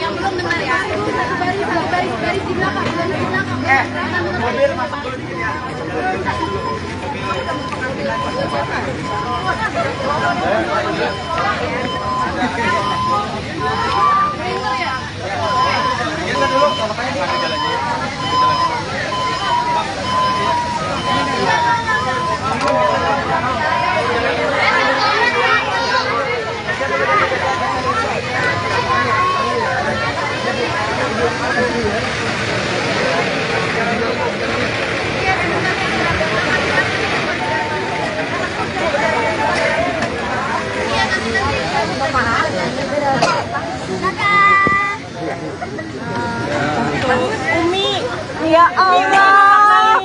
yang belum dengar ya. Baris di belakang, mobil masuk dulu dikit ya. Kita dulu, makanya jalannya. Umi, ya Allah.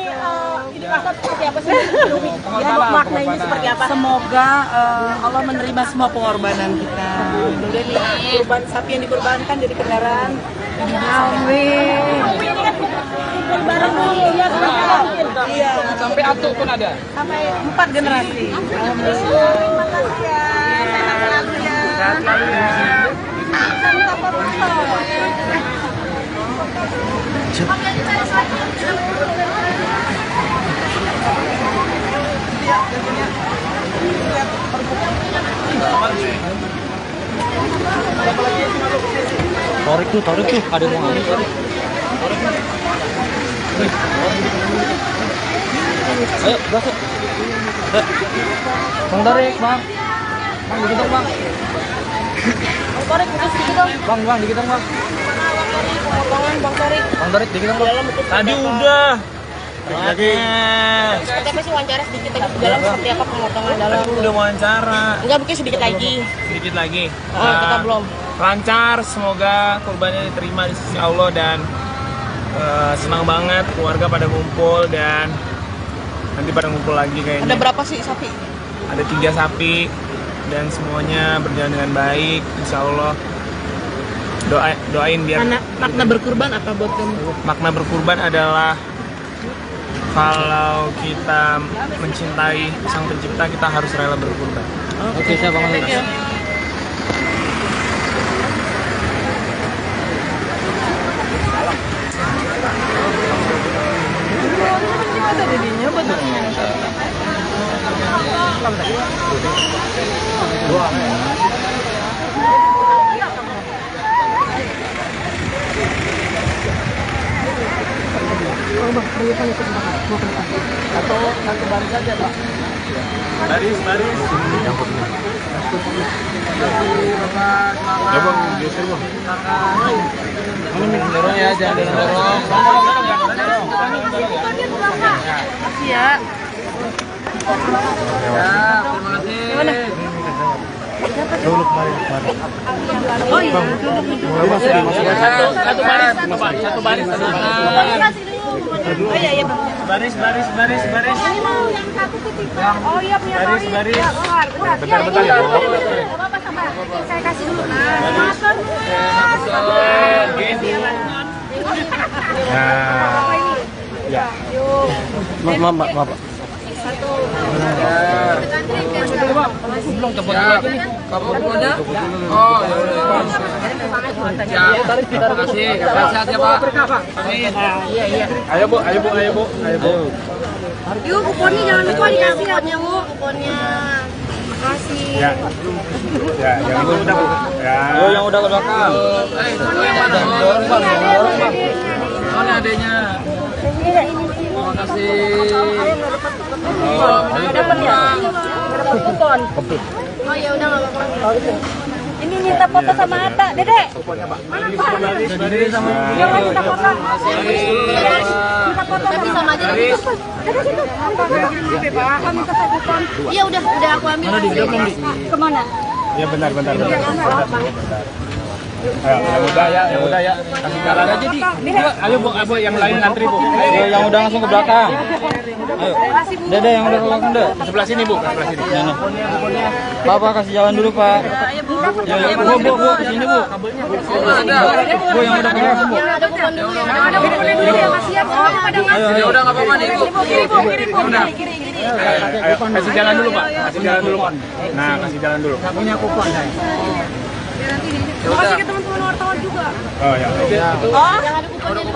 Ini maksud seperti apa sih? Ya, makna ini seperti apa? Semoga Allah menerima semua pengorbanan kita. Kurban sapi yang dikurbankan dari kendaraan. Amin. Bareng dulu ya, iya. Sampai atuk pun ada. Sampai 4 generasi. Alhamdulillah. Terima kasih ya. Sehat selalu ya. Tarik tuh, ada yang mau ngambil. Ayo, berasuk. Bang tarik, bang. Bang, dikit dong, bang. Bang Tarik, putus dikit dong. Bang, dikit dong, bang. Bang Tarik. Bang tarik, dikit dong, bang. Tadi udah. Lagi. Seperti apa sih wawancara sedikit lagi di dalam seperti apa pemotongan dalam? Udah wawancara. Enggak, mungkin sedikit lagi. Sedikit lagi. Oh, kita belum. Lancar, semoga kurbannya diterima di sisi Allah dan senang banget keluarga pada ngumpul dan nanti pada ngumpul lagi kayaknya. Ada berapa sih sapi? Ada 3 sapi dan semuanya berjalan dengan baik, insya Allah. Doain biar. Makna berkurban apa buat kamu? Makna berkurban adalah kalau kita mencintai Sang Pencipta, kita harus rela berkurban. Oke, saya bangun lagi. Ada didinya betul. Atau satu baris saja, Pak. Baris. Ya bang, geser bang. Dorong ya, jangan dorong. Makasih ya. Ya, terima kasih. Dulu kemarin. Oh iya. Satu baris, satu baris. Oh iya, Bang. Baris. Ini mau yang satu ketiga. Oh iya, punya Baris. Ya, bentar. Bentar ya. Enggak apa-apa, sabar. Saya kasih dulu. Makan. Apa ini? Ya. Yuk. Maaf. Satu. Belum coba lagi nih. Kapolnya? Oh, ya. Terima kasih. Sehat ya, Pak. Amin. Iya. Ayo, Bu. Yuk, kuponnya jangan lupa dikasih ya, Bu. Kuponnya. Makasih. Ya, yang itu udah, Bu. Ya. Yang udah ke belakang. Dorong, Bang. Mana adanya? Terima kasih. Dapat ya? Dapat kupon. Oh ya udah nggak apa-apa. Ini minta foto sama Atta, Dedek. Mana Pak? Dia mau minta foto. Minta foto tapi sama aja. Dedek situ. Apa minta kupon? Iya udah aku ambil. Mana di belakang, Di? Kemana? Ya bentar. Ayo, yang udah ya. Kasih jalan aja di. Ayo Bu, yang lain ngantri Bu. Ayo, yang udah langsung ke belakang. Ayo. Dede yang udah ke belakang deh. Sebelah sini Bu, sebelah sini. Nah. Pak, kasih jalan dulu Pak. Ya, Bu, sini Bu. Bu yang udah ke belakang Bu. Ada kupon dulu. Yang ada kupon dulu ya, kasihan soalnya pada ngasih. Ya udah enggak apa-apa nih Bu. Udah. Ayo, kasih jalan dulu Pak. Kasih jalan dulu Pak. Nah, kasih jalan dulu. Enggak punya kupon saya. Mau kasih ke teman-teman wartawan juga. Oh ya. Yang ada kuponnya.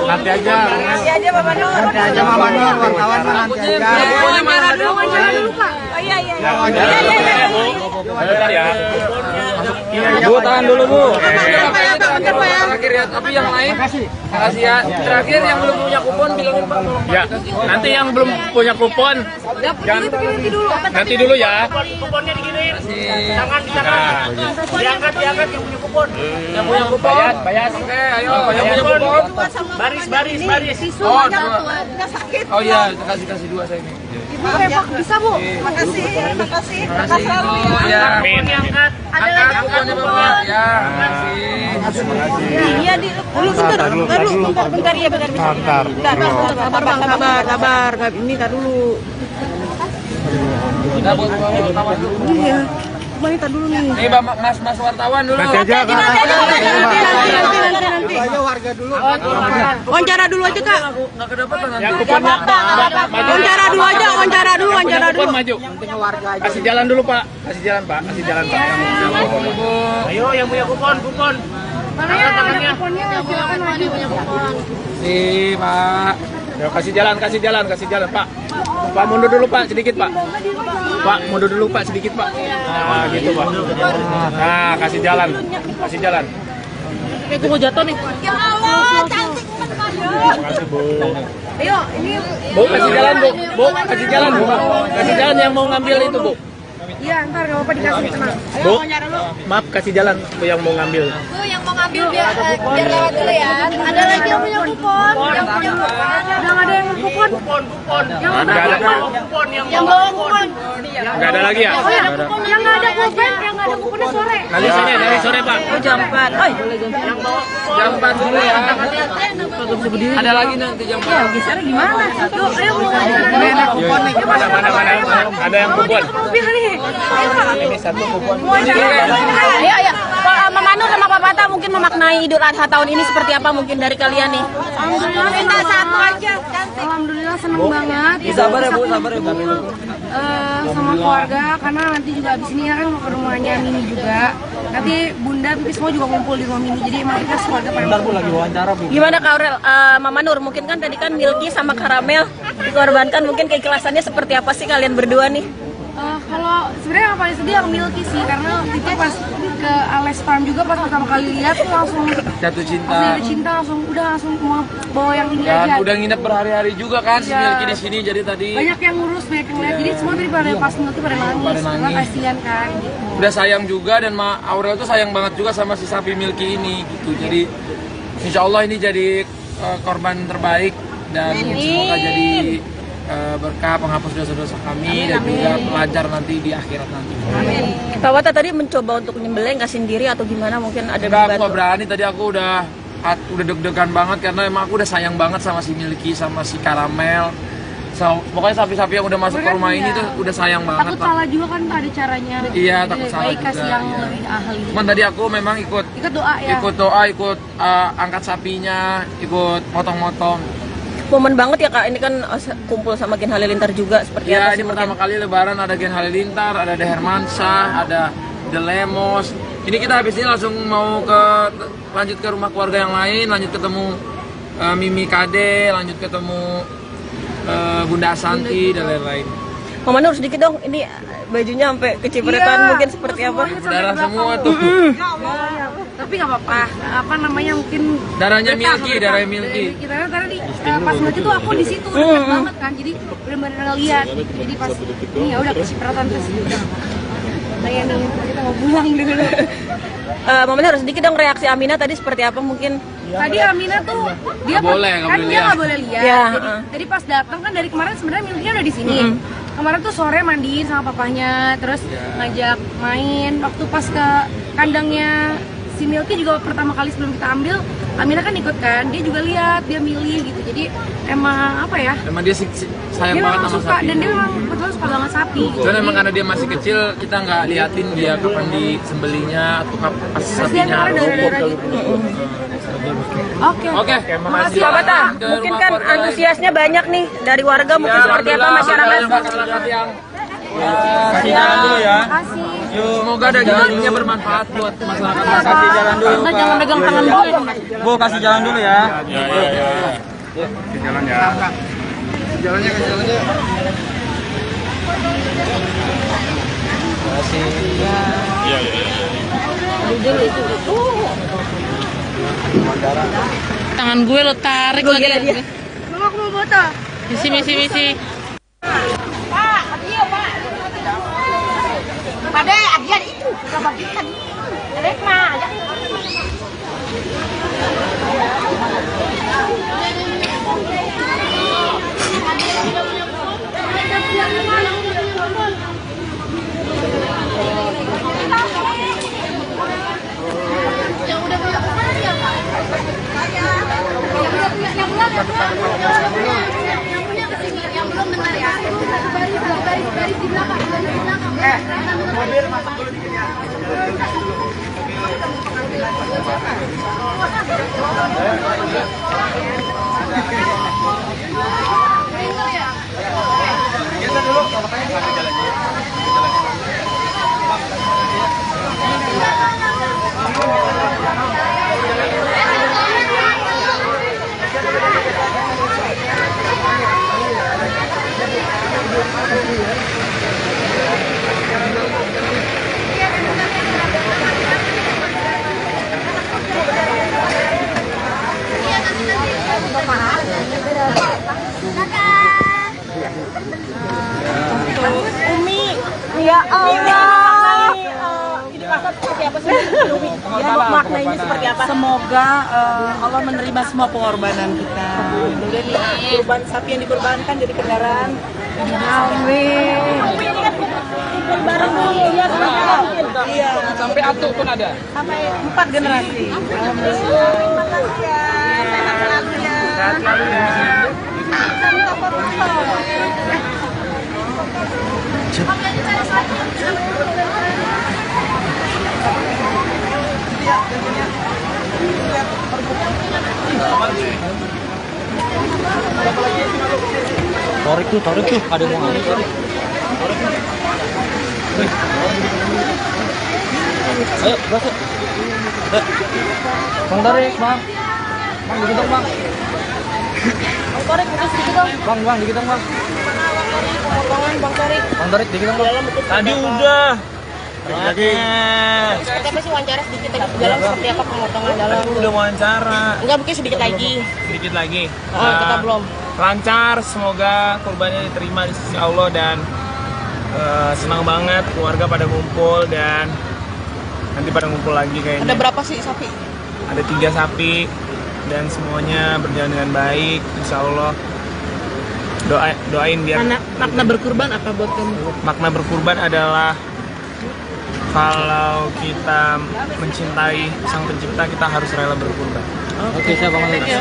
Nanti aja. Nanti aja Bapak Nur. Nanti aja Mama Nur, wartawan mah nanti aja. Wawancara dulu Pak. Oh iya. Bentar ya. Bu, tahan dulu Bu. Bentar Pak ya. Terakhir ya, tapi yang lain makasih ya. Terakhir yang belum punya kupon bilangin Pak. Ya, nanti yang belum punya kupon jangan nanti dulu ya. Kuponnya diginiin. Jangan Diangkat yang punya kupon. yang punya kupon bayar. Oke, ayo yang punya kupon. Baris. Oh, Nggak sakit. oh iya, kasih dua saya ini. Ibu Repak bisa Bu. Makasih. Makasih. selalu ya. Oh ya. Amin. Diangkat. Ada lagi Kuponnya Bapak. Ya, makasih. Iya di dulu bentar ya bentar. Sabar Bang, sabar. Ini tar dulu. Kita buat wartawan dulu. Iya. Cuma ini tar dulu nih. Nih, Mas wartawan dulu. Nanti aja Kak. Nanti. Ayo warga dulu. Wawancara dulu aja Kak. Enggak kedapatan nanti. Yang kuponnya Wawancara dulu aja, wawancara dulu. Kupon maju. Kasih jalan dulu Pak. Kasih jalan Pak. Ayo yang punya kupon. Mana yang ada kuponnya? Silakan maju punya kupon. Nih Pak. Yo, kasih jalan Pak. Pak mundur dulu Pak, sedikit Pak. Pak mundur dulu Pak, sedikit Pak. Nah gitu Pak. Nah kasih jalan. Kayak tunggu jatuh nih. Ya Allah, cantik banget. Kasih Bu. Ayo, ini Bu kasih jalan Bu. Bu kasih jalan Bu. Kasih jalan yang mau ngambil itu Bu. iya ntar nggak apa-apa dikasih tenang. Bu, maaf kasih jalan Bu yang mau ngambil. Tuh yang mau ngambil biar lewat dulu ya. Ada lagi yang punya kupon. Yang punya kupon. Udah nggak ada yang kupon. Yang Nggak ada. yang bawa kupon. Nggak ada lagi ya? Oh ya, yang nggak ada kupon, yang nggak ada kuponnya sore. Nanti sore Pak. Jam 4. Jam 4 dulu ya. Ada lagi nanti jam 4. Gesernya gimana? Tuh, ayo mau ngambil. Kupon nih. Mana? Ada yang kupon. Mobil nih. Ayo Pak. Ini satu kupon. Ayo. Pak Mama Nur sama Pak Bata mungkin memaknai Idul Adha tahun ini seperti apa mungkin dari kalian nih? Alhamdulillah minta satu aja. Alhamdulillah seneng banget. Sabar ya Bu. Sama keluarga karena nanti juga abis ini kan mau ke rumahnya Mini juga. Nanti Bunda, Pipi semua juga ngumpul di rumah Mini. Jadi emang kita keluarga pada Bu lagi wawancara Bu. Gimana Kak Aurel? Mama Nur mungkin kan tadi kan Milky sama Karamel dikorbankan, mungkin keikhlasannya seperti apa sih kalian berdua nih? Kalau sebenarnya yang paling sedih yang Milky sih karena itu pas ke Ales Farm juga pas pertama kali lihat tuh langsung Jatuh cinta. jatuh cinta langsung mau bawa yang ini Dan aja. udah nginep berhari-hari juga kan si Iya. Milky di sini jadi tadi Banyak yang ngurus, banyak yang lihat. Jadi semua tadi pada pas Milky pada nangis. Pada Karena nangis. kasihan kan gitu. udah sayang juga dan Aurel tuh sayang banget juga sama si sapi Milky ini gitu. Jadi insya Allah ini jadi korban terbaik dan semoga jadi berkah penghapus dosa-dosa kami dan juga lancar nanti di akhirat nanti. Pak Bata tadi mencoba untuk nyembelih nggak sendiri atau gimana, mungkin ada Udah aku dibantu? gak berani, tadi aku udah deg-degan banget karena emang aku udah sayang banget sama si Milky sama si Karamel. Pokoknya sapi-sapi yang udah masuk ke rumah ini tuh udah sayang banget. Takut salah juga kan ada caranya. Iya, Jadi takut lebih salah baik kasih juga, yang iya. lebih ahli. Cuman tadi aku memang ikut Doa ya. ikut angkat sapinya, ikut potong-potong. Momen banget ya Kak, ini kan kumpul sama Gen Halilintar juga seperti Ya apa ini sih pertama kali lebaran ada Gen Halilintar, ada De Hermansyah, ada De Lemos. Ini kita habis ini langsung mau lanjut ke rumah keluarga yang lain, lanjut ketemu Mimi Kade, lanjut ketemu Bunda Asanti dan lain-lain. Mama Nur sedikit dong, ini bajunya sampai kecipratan mungkin seperti apa? Darah semua tuh. Tapi nggak apa-apa. Apa namanya mungkin Darahnya betah, Milky, betah. darahnya Milky. Kita tadi pas Milky tuh aku di situ dekat banget kan. Jadi benar-benar ngeliat. Jadi pas ini ya udah kecipratan terus udah. Bayangin kita mau pulang dulu. Mama Nur sedikit dong reaksi Amina tadi seperti apa mungkin? Tadi Amina tuh dia Nggak boleh, nggak kan boleh dia lihat. nggak boleh lihat. Ya, Jadi pas datang kan dari kemarin sebenarnya Milky udah di sini. Kemarin tuh sore mandiin sama papahnya, terus ngajak main. Waktu pas ke kandangnya si Milky juga pertama kali sebelum kita ambil, Amira kan ikut kan, dia juga lihat, dia milih gitu. Jadi emang apa ya? Emang dia sayang Dia banget memang sama suka sapi. dan dia memang betul suka banget sapi. Gitu. Cuman emang karena dia masih kecil, kita nggak liatin dia kapan disembelinya atau pas Kasihan sapinya karena lumpuh. darah-darah gitu. Oke. Oke. Makasih Pak Bata, mungkin kan antusiasnya banyak nih dari warga, mungkin seperti apa masyarakat? Masyarakat yang kasih jalan dulu ya. Makasih. Yuk, semoga dagingnya bermanfaat buat masyarakat. Kasih jalan dulu. Kita jangan pegang tangan dulu. Bu, kasih jalan dulu ya. Tangan gue lo tarik lagi. Mama aku mau foto. Misi. Pada agian itu sudah bagikan. Rek mah. Yang belum dengar ya. Baris di belakang, Mobil masuk dulu dikit ya. Geser dulu, makanya sambil jalannya. Umi, ya Allah. Ini maksud seperti apa sih? Umi, ya, makna ini seperti apa? Semoga Allah menerima semua pengorbanan kita. Dari kurban sapi yang dikorbankan jadi kendaraan. Amin. Umi ini kan kumpul bareng dulu ya sebentar. Iya. Sampai atuk pun ada. Sampai 4 generasi. Terima kasih ya. Sehat selalu ya. Sehat selalu ya. Tarik tuh, ada yang mau ngambil. Ayo, berasa. Bang tarik, bang. Bang, dikit dong, bang. Bang Torik, bukan sedikit dong. Bang, dikit dong, bang. Potongan Bang Torik. Bang tarik, dikit dong, bang. Tadi udah. Lagi. Seperti apa sih wawancara sedikit lagi? Dalam seperti apa pemotongan dalam? Udah wawancara Enggak, mungkin sedikit lagi. sedikit lagi. Oh, kita belum. Lancar, semoga kurbannya diterima di sisi Allah dan senang banget keluarga pada ngumpul dan nanti pada ngumpul lagi kayaknya. Ada berapa sih sapi? Ada 3 sapi dan semuanya berjalan dengan baik, insya Allah. Doain biar Makna berkurban apa buat kamu? makna berkurban adalah kalau kita mencintai Sang Pencipta, kita harus rela berkurban. Oke, saya bangun lagi.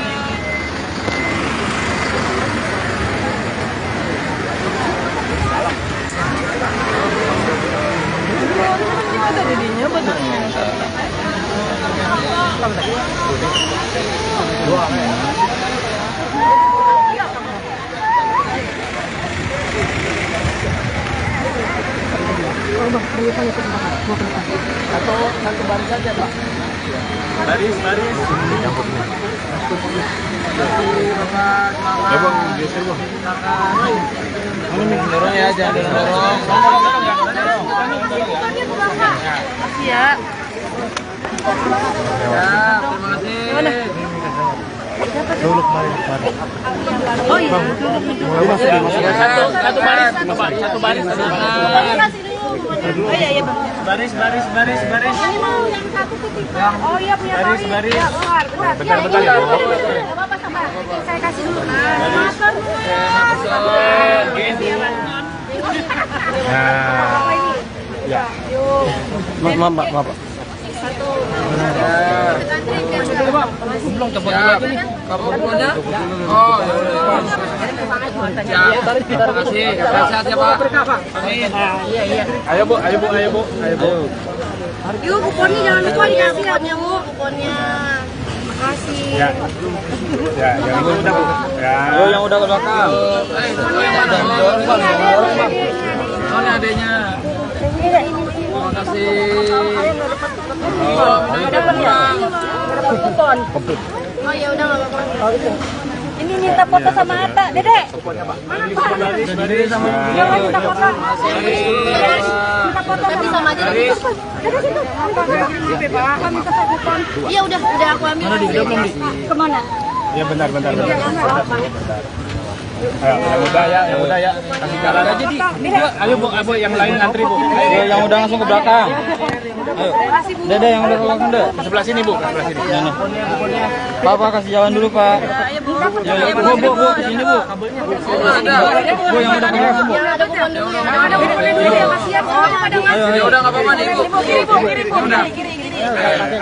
Baris. Ya bang, geser bang. Dorong ya, jangan dorong. Iya. Ya, terima kasih. Oh iya. Satu baris. Satu baris. Oh iya, Bang. Baris. Ini mau yang satu ketiga. Oh iya punya Baris. Tori. Ya, bentar. Bentar, Ya, ya. ini. Enggak apa-apa, sabar. Saya kasih dulu. Nah, Apa ini? ya. Yuk. Maaf. Satu. belum coba dulu aja nih. Kapurnya? Oh, ya. Terima kasih. Sehat ya, Pak. Amin. Iya. Ayo Bu, ayo Bu, ayo Bu, ayo Bu. Yuk, kuponnya jangan lupa dikasih ya, Bu. Kuponnya. Makasih. Ya, yang itu udah Bu. Ya. Ayo yang udah ke belakang. Soalnya adanya. Terima kasih. Dapat ya? Dapat kupon. Oh ya udah nggak apa-apa. Ini minta foto sama Ata, Dedek. Yang lain minta foto. Minta foto sama aja. Iya udah aku ambil. Kemana? Ya bentar. Ayo, yang udah ya, kasih jalan aja di. Ayo Bu, yang lain ngantri Bu. Ayo yang udah langsung ke belakang. Ayo. Dede yang udah ke belakang deh. Ke sebelah sini Bu, ke sebelah sini. Pak kasih jalan dulu Pak. Bu, sini Bu. Bu yang udah ke belakang Bu. Ada kupon dulu ya. Ada kuponnya dulu ya, kasihan soalnya ada nggak. Ya udah enggak apa-apa nih, Bu. Udah.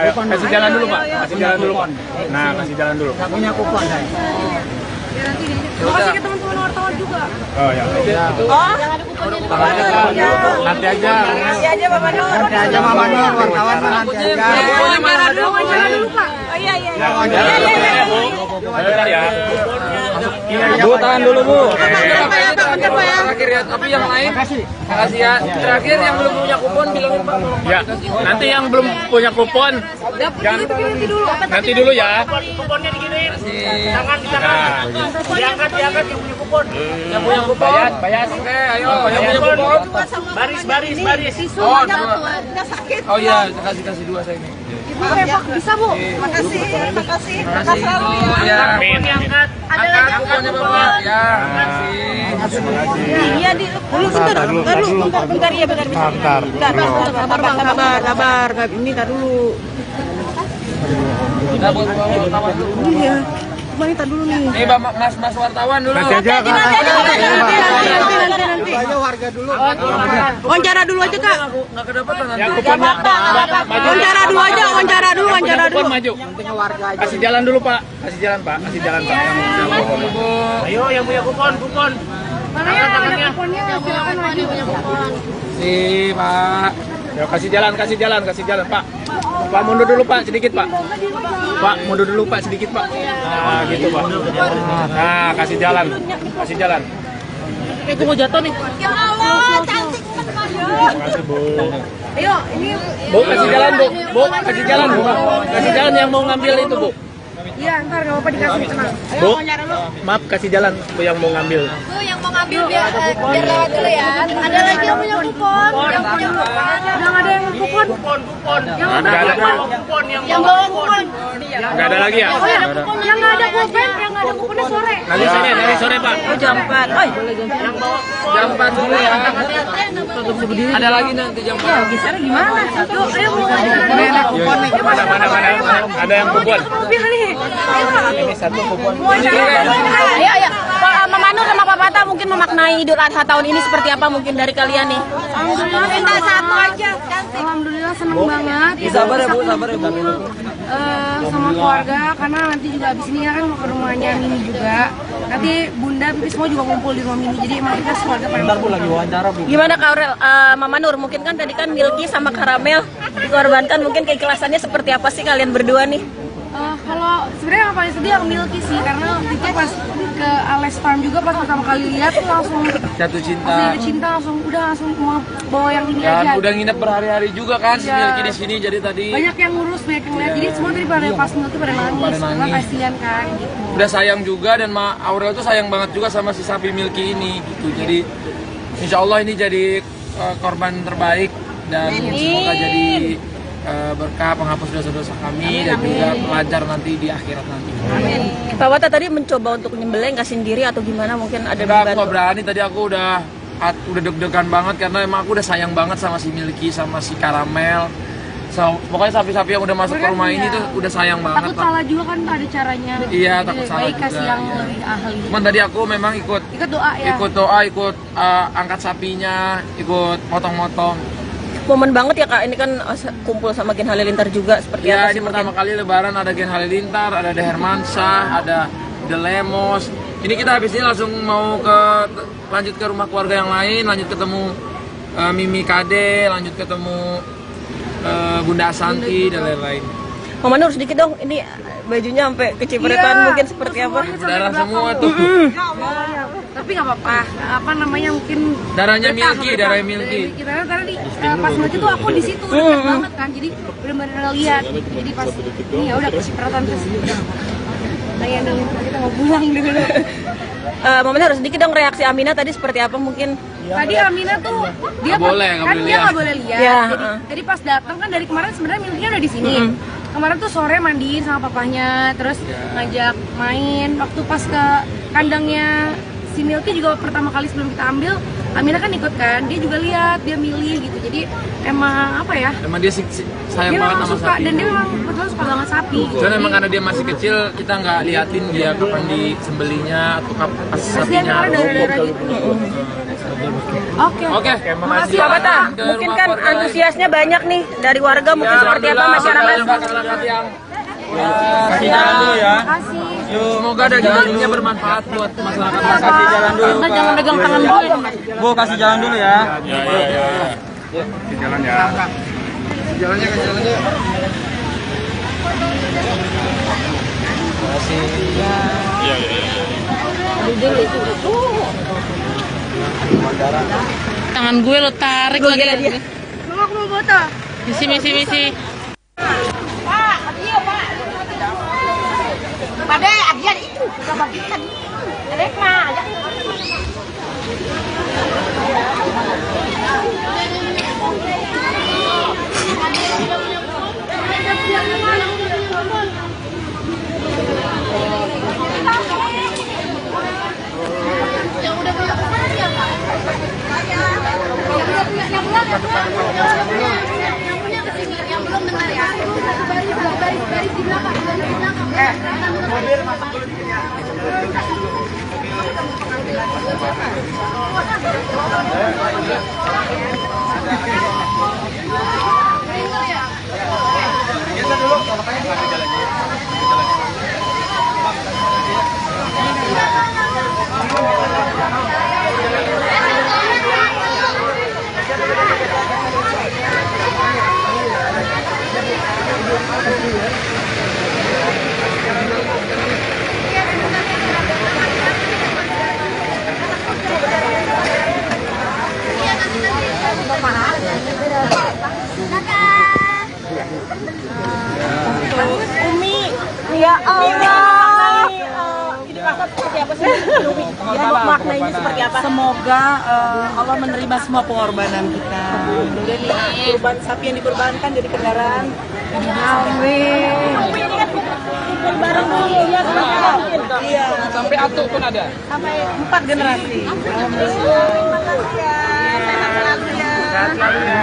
Ayo, kasih jalan dulu Pak, kasih jalan dulu. Nah, kasih jalan dulu. Punya kupon saya. Makasih ke teman-teman wartawan juga. Oh ya. Yang ada kuponnya. Nanti aja. Kasih aja Mama Nur. Nanti aja Mama Nur, wartawan nanti aja. Wawancara dulu Pak. Oh iya. Bentar ya. Bu tahan dulu Bu. Terakhir ya, tapi yang lain makasih ya. Terakhir yang belum punya kupon bilangin Pak. Ya, nanti yang belum punya kupon nanti dulu ya. Kuponnya diginiin. Tangan di tangan. Diangkat yang punya kupon. Yang punya kupon. Bayar. Oke, ayo yang punya kupon. Baris. Oh, oh iya, kasih dua saya ini. Ibu Repak bisa Bu. Makasih. Makasih. Oh ya. Amin. Angkat. Ada lagi Kuponnya Bapak. Ya, makasih. Iya di dulu bentar ya bentar. Sabar. Ini tar dulu. Kita buat wartawan dulu. Iya. Cuma ini tar dulu nih. Nih, Mas wartawan dulu. Nanti aja Kak. Nanti. Ayo warga dulu. Wawancara dulu aja Kak. Enggak kedapatan nanti. Yang kuponnya maju. Wawancara dulu aja, wawancara dulu. Kupon maju. Kasih jalan dulu Pak. Kasih jalan Pak. Ayo yang punya kupon. Mana ya ada kuponnya? Silakan maju punya kupon. Si Pak. Ya kasih jalan Pak. Pak mundur dulu Pak sedikit Pak. Pak mundur dulu Pak sedikit Pak. Nah gitu Pak. Nah kasih jalan. Aku mau jatuh nih. Ya Allah, cantik banget. Kasih Bu. Ayo, ini Bu kasih jalan Bu. Kasih jalan yang mau ngambil itu Bu. iya ntar nggak apa-apa dikasih tenang. Bu, maaf kasih jalan Bu yang mau ngambil. Bu yang mau ngambil biar lewat dulu ya. Ada lagi yang punya kupon. Yang punya kupon. Udah nggak ada yang kupon. Yang Nggak ada. yang bawa kupon. Nggak ada lagi ya? Oh ya, yang nggak ada kupon, kuponnya sore. Nanti sore Pak. Jam 4. Oi. Jam 4 dulu ya. Ada lagi nanti jam 4. Gesernya gimana? Tuh, ayo Bu. Kupon nih. Mana? Ada yang kupon. Mobil nih. Ini satu kupon. Ayo. Pak Mama Nur sama Pak Bata mungkin memaknai Idul Adha tahun ini seperti apa mungkin dari kalian nih? Alhamdulillah minta satu aja. Alhamdulillah seneng banget. Sabar ya Bu. Sama keluarga karena nanti juga abis ini kan mau ke rumahnya Mini juga. Nanti Bunda, Pipi semua juga ngumpul di rumah Mini. Jadi emang kita keluarga pada Bentar Bu lagi wawancara Bu. Gimana Kak Aurel, Mama Nur, mungkin kan tadi kan Milky sama Karamel dikorbankan, mungkin keikhlasannya seperti apa sih kalian berdua nih? Kalau sebenarnya yang paling sedih yang Milky sih karena itu pas ke Alex Farm juga pas pertama kali lihat tuh langsung Jatuh cinta. langsung mau bawa yang ini Dan aja. udah nginep berhari-hari juga kan si Iya. Milky di sini jadi tadi Banyak yang ngurus, banyak yang lihat. Jadi semua tadi pada pas Milky pada nangis karena kasihan kan gitu. udah sayang juga dan Aurel tuh sayang banget juga sama si sapi Milky ini gitu. Jadi insya Allah ini jadi korban terbaik dan semoga jadi berkah penghapus dosa-dosa kami dan juga lancar nanti di akhirat nanti. Pak Bata tadi mencoba untuk nyembelih nggak sendiri atau gimana, mungkin ada Udah aku dibantu? gak berani, tadi aku udah deg-degan banget karena emang aku udah sayang banget sama si Milky sama si Karamel. Pokoknya sapi-sapi yang udah masuk ke rumah ini tuh udah sayang banget. Takut salah juga kan ada caranya. Iya, Jadi takut lebih salah baik kasih juga, yang iya. lebih ahli. Cuman tadi aku memang ikut Doa ya. ikut angkat sapinya, ikut potong-potong. momen banget ya Kak, ini kan kumpul sama Gen Halilintar juga seperti Ya, apa ini sih pertama mungkin? kali Lebaran ada Gen Halilintar, ada De Hermansyah, ada De Lemos. Ini kita habis ini langsung mau lanjut ke rumah keluarga yang lain, lanjut ketemu Mimi Kade, lanjut ketemu Bunda Asanti dan lain-lain. Mama Nur sedikit dong, ini bajunya sampai kecipratan mungkin seperti apa? Darah semua tuh. Tapi nggak apa-apa, apa namanya mungkin Darahnya betah, Milky, betah. darahnya Milky. Karena di pas ngeliat itu aku di situ dekat banget kan, jadi benar-benar lihat. Jadi pas ini ya udah kecipratan terus. Kayak nih kita mau pulang dulu. Mama Nur sedikit dong reaksi Amina tadi seperti apa mungkin? Tadi Amina tuh dia Nggak boleh kan dia lihat. nggak boleh lihat. Ya, Jadi pas datang kan dari kemarin sebenarnya Milky udah di sini. Kemarin tuh sore mandiin sama papahnya, terus ngajak main. Waktu pas ke kandangnya si Milky juga pertama kali sebelum kita ambil, Amina kan ikut kan, dia juga lihat, dia milih gitu. Jadi emang apa ya? Emang dia sayang Dia banget memang sama suka sapi. dan dia memang betul suka banget sapi. Gitu. Cuman emang karena dia masih kecil, kita nggak liatin dia kapan disembelinya atau pas Kasihan sapinya karena darah-darah roboh. gitu. Oke. Oke, Makasih Pak ya, Bata, Ke mungkin rumah kan keluarga lain. antusiasnya banyak nih dari warga mungkin seperti apa masyarakat? Kasih jalan dulu ya. Makasih. Semoga dagingnya bermanfaat buat masyarakat. Kasih jalan dulu. Anda jangan pegang tangan gue. Bu, kasih jalan dulu ya. Tangan gue lo tarik lagi. Mama aku mau foto. Misi. Pada agian itu juga bagikan. Rek mah. Ya Allah. Ini maksud seperti apa sih? Ya, maknanya seperti apa? Semoga Allah menerima semua pengorbanan kita. Jadi kurban sapi yang dikurbankan jadi kendaraan. Amin. Ini kan kumpul bareng dulu ya semuanya. Iya. Sampai atuk pun ada. Sampai 4 generasi. Alhamdulillah. Terima kasih ya. Sehat selalu ya. Sehat selalu ya.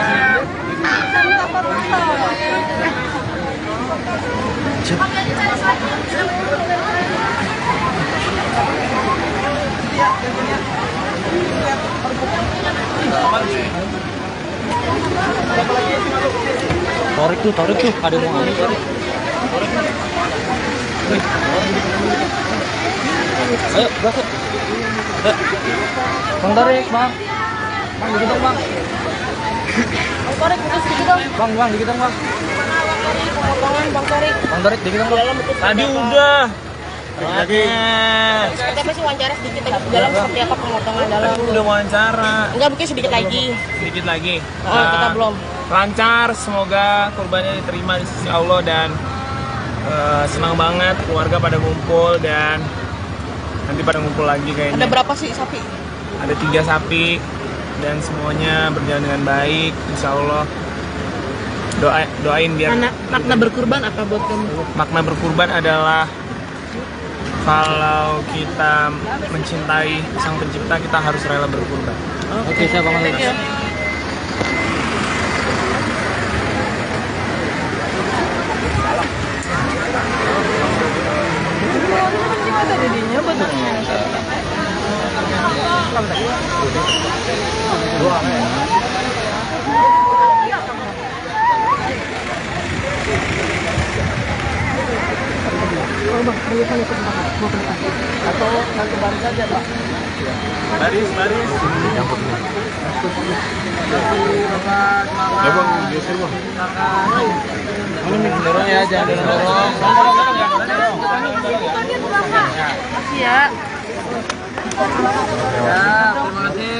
Tarik tuh, ada yang mau ambil tarik. Ayo, berasut. Bang tarik, Bang. Bang, dikit dong, Bang. Tarik putus dikit dong. Bang, dikit dong, Bang. Potongan Bang Tarik. Bang tarik, dikit dong, Bang. Tadi udah. Seperti apa sih wawancara sedikit lagi dalam seperti apa pemotongan dalam? Udah wawancara. Enggak mungkin sedikit lagi. Sedikit lagi. Oh, kita belum. Lancar, semoga kurbannya diterima di sisi Allah dan senang banget keluarga pada ngumpul dan nanti pada ngumpul lagi kayaknya. Ada berapa sih sapi? Ada 3 sapi dan semuanya berjalan dengan baik, insya Allah. Doain biar Makna berkurban apa buat kamu? makna berkurban adalah kalau kita mencintai Sang Pencipta, kita harus rela berkurban. Oke, siap, Bang. Atau satu baris aja, Pak. Baris. Ya bang, geser bang. Dorong ya, jangan dorong. Makasih ya. Ya, terima kasih.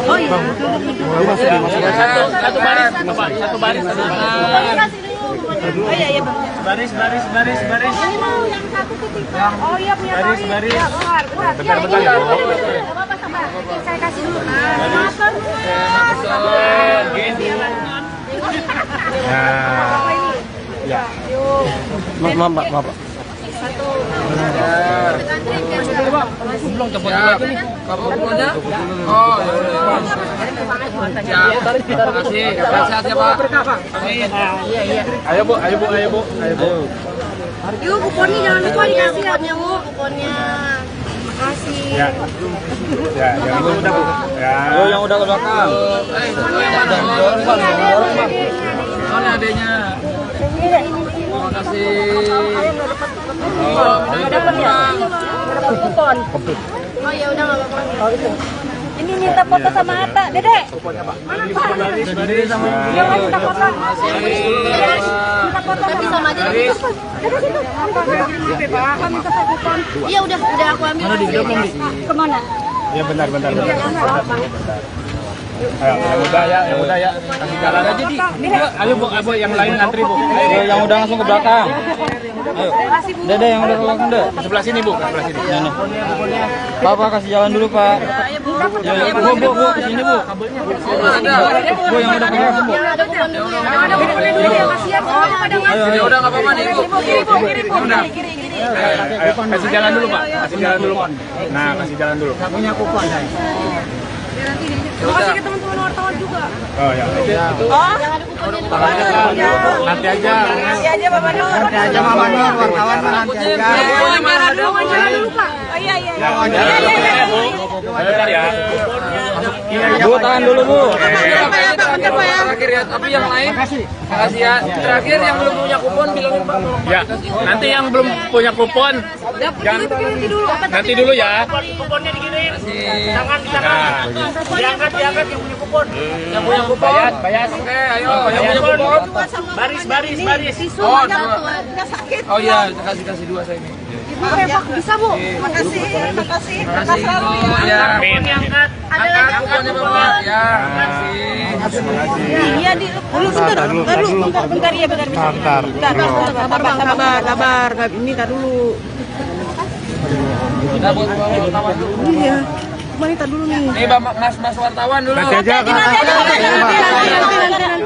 Oh iya. Satu baris. Oh iya bang. Baris. Ini mau yang satu titik. Oh iya punya Baris. tali. Ya, Bentar ya, Bu. Apa sabar. Saya kasih dulu. Maaf. Apa ini? Ya. Maaf. Belum cepet lagi nih. Kabelnya. Oh, ya. Terima kasih. Sehat ya, Pak. Amin. Ayo bu. Yuk kuponnya jangan lupa dikasih ya Bu. Kuponnya. Makasih. Ya, yang itu udah bu. Ya. Yo, yang udah ke belakang. Dorong, Bang. Mana adanya? Terima kasih. Dapat ya? Dapat kupon. Oh ya udah nggak apa-apa. Ini minta foto sama Atta, Dede. Mana Pak? Berdiri sama Iya, Pak, minta foto. Minta foto Tapi sama aja. Dede situ. Pak, minta foto kupon. Iya udah aku ambil. Mana di Kemana? Ya bentar. Ayo, yang udah ya. Kasih jalan aja di. Ayo bu, yang lain antri bu. Yo, yang udah langsung ke belakang. Ayo. Dede yang udah ke belakang deh. Sebelah sini bu, sebelah sini. Nih. Pak, kasih jalan dulu, Pak. Bu, ke sini, Bu. Bu, yang udah ke belakang, Bu. Yang ada kupon dulu. Yang ada kuponnya dulu ya kasihan soalnya pada ngasih. Ayo, udah enggak apa-apa nih, Bu. Kiri. Ayo, kasih jalan dulu pak. Nah, kasih jalan dulu. Punya kupon saya. Kasih ke teman-teman wartawan juga. Oh ya. Yang ada kuponnya. Nanti aja. Nanti aja Bapak Nur. Nanti aja Mama Nur, wartawan nanti aja. Wawancara dulu Pak. Oh iya. Bu. Bentar ya. Bu, tahan dulu, Bu. Bentar Pak ya. Terakhir ya, tapi yang lain. Makasih ya. Terakhir yang belum punya kupon bilangin Pak. Ya. Nanti yang belum punya kupon. Nanti dulu ya. Kuponnya diginiin. Kasih. Tangan di tangan. Diangkat yang punya kupon. Yang punya kupon. Bayar. Oke, ayo. Yang punya kupon. Baris. Oh, oh iya, kasih dua saya ini. Bisa Bu. Makasih. Makasih, Bu. Ya. Amin. Diangkat. Angkat kuponnya Bapak. Ya, makasih. Iya di dulu bentar ya bentar. Sabar Bang, sabar. Ini tar dulu. Kita buat wartawan dulu. Iya. Wanita dulu nih. Nih, Mas wartawan dulu. Nanti aja. Nanti.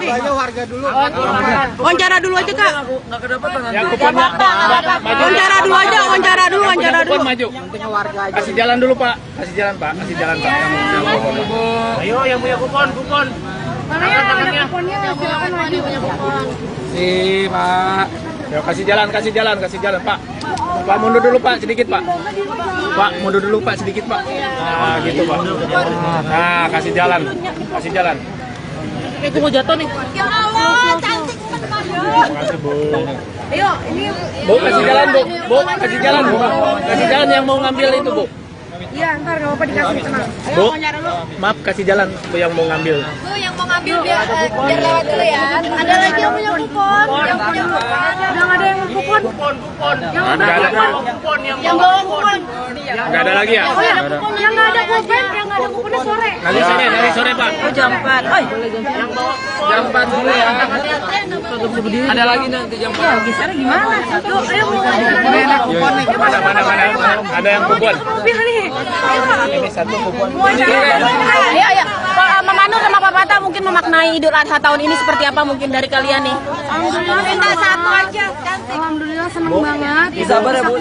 Ayo harga dulu. Wawancara dulu aja, Kak. Enggak kedapatan nanti. Yang kuponnya maju. Wawancara dulu aja, wawancara dulu. Kupon maju. Kasih jalan dulu pak. Kasih jalan pak. Ayo yang punya kupon. Mana yang ada kuponnya? Silakan maju. Si Pak. Yo, kasih jalan pak. Pak mundur dulu pak sedikit pak. Pak mundur dulu pak sedikit pak. Nah gitu pak. Nah kasih jalan. Itu mau jatuh nih. Ya Allah, cantik Makasih bu. Ayo, ini Bu kasih jalan bu. Kasih jalan yang mau ngambil itu bu. iya ntar gak apa-apa dikasih tenang. Bu, maaf kasih jalan bu yang mau ngambil. Bu yang mau ngambil biar lewat dulu ya. Ada lagi yang punya kupon. Yang punya kupon. Udah nggak ada yang kupon. Yang Nggak ada. Kupon yang bawa kupon. Nggak ada lagi ya? Oh ya, yang nggak ada kuponnya sore. Nanti sore pak. Jam 4. Oi. Jam 4 dulu ya. Ada lagi nanti jam 4. Gesernya gimana? Yuk, ayo mau Mana? Ada yang kupon. mobil nih. Ini satu kupon. Ayo. Pak Mama Nur sama Papa Atta mungkin memaknai Idul Adha tahun ini seperti apa mungkin dari kalian nih? Alhamdulillah minta satu aja. Alhamdulillah seneng banget. Sabar ya Bu.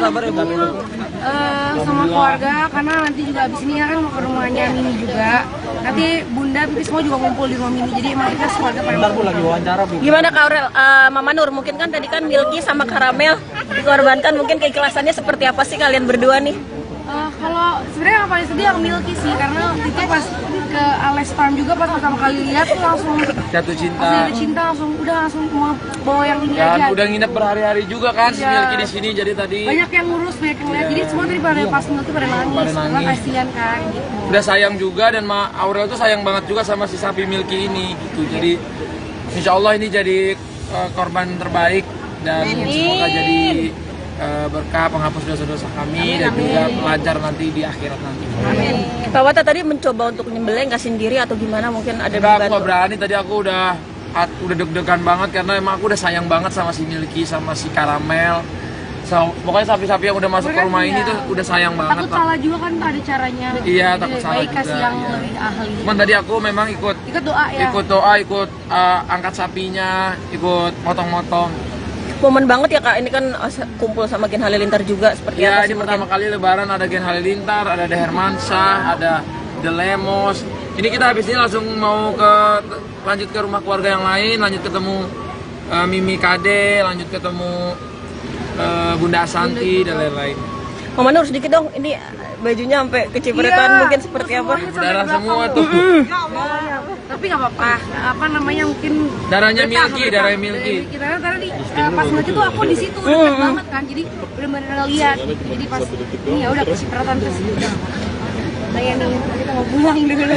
Sama keluarga karena nanti juga abis ini kan mau ke rumahnya Mini juga. Nanti Bunda Pipi semua juga ngumpul di rumah Mini. Jadi emang kita keluarga pada ngumpul. Lagi wawancara Bu. Gimana Kak Aurel, Mama Nur, mungkin kan tadi kan Milky sama Karamel dikorbankan, mungkin keikhlasannya seperti apa sih kalian berdua nih? Kalau sebenarnya yang paling sedih yang Milky sih, karena itu pas ke Ales Farm juga pas pertama kali lihat tuh langsung Jatuh cinta. jatuh cinta, langsung mau bawa yang ini Dan aja. udah nginep berhari-hari juga kan si Iya. Milky di sini, jadi tadi Banyak yang ngurus, banyak yang lihat. Jadi semua tadi pada pas Milky pada nangis, Pada karena nangis. kasihan kan gitu. udah sayang juga, dan Aurel tuh sayang banget juga sama si sapi Milky ini gitu. Jadi insya Allah ini jadi korban terbaik, dan semoga jadi berkah penghapus dosa-dosa kami, dan juga lancar nanti di akhirat nanti. Pak Wata tadi mencoba untuk nyembelih nggak sendiri atau gimana, mungkin ada Enggak, aku dibantu? nggak berani, tadi aku udah deg-degan banget karena emang aku udah sayang banget sama si Milky, sama si Karamel. Pokoknya sapi-sapi yang udah masuk ke rumah ini tuh udah sayang banget. Takut salah juga kan ada caranya. Iya, Jadi takut lebih salah baik kasih juga, yang iya. lebih ahli. Cuman tadi aku memang ikut Doa ya. ikut angkat sapinya, ikut motong-motong. Momen banget ya Kak, ini kan kumpul sama Gen Halilintar juga, seperti Ya, apa ini sih pertama kali lebaran ada Gen Halilintar, ada The Hermansyah, ada The Lemos. Ini kita habis ini langsung mau lanjut ke rumah keluarga yang lain, lanjut ketemu Mimi Kade, lanjut ketemu Bunda Asanti dan lain-lain. Mama Nur sedikit dong, ini bajunya sampai kecipratan, Iya, mungkin seperti apa? semuanya Darah sampai semua belakang. tuh. Tapi nggak apa-apa. Apa namanya mungkin Darahnya berkah, Milky, berkah. darahnya Milky. Karena tadi pas Milky tuh aku di situ dekat banget kan, jadi benar-benar lihat. Jadi pas ini ya udah kecipratan terus. Nah ya nih, kita mau pulang dulu.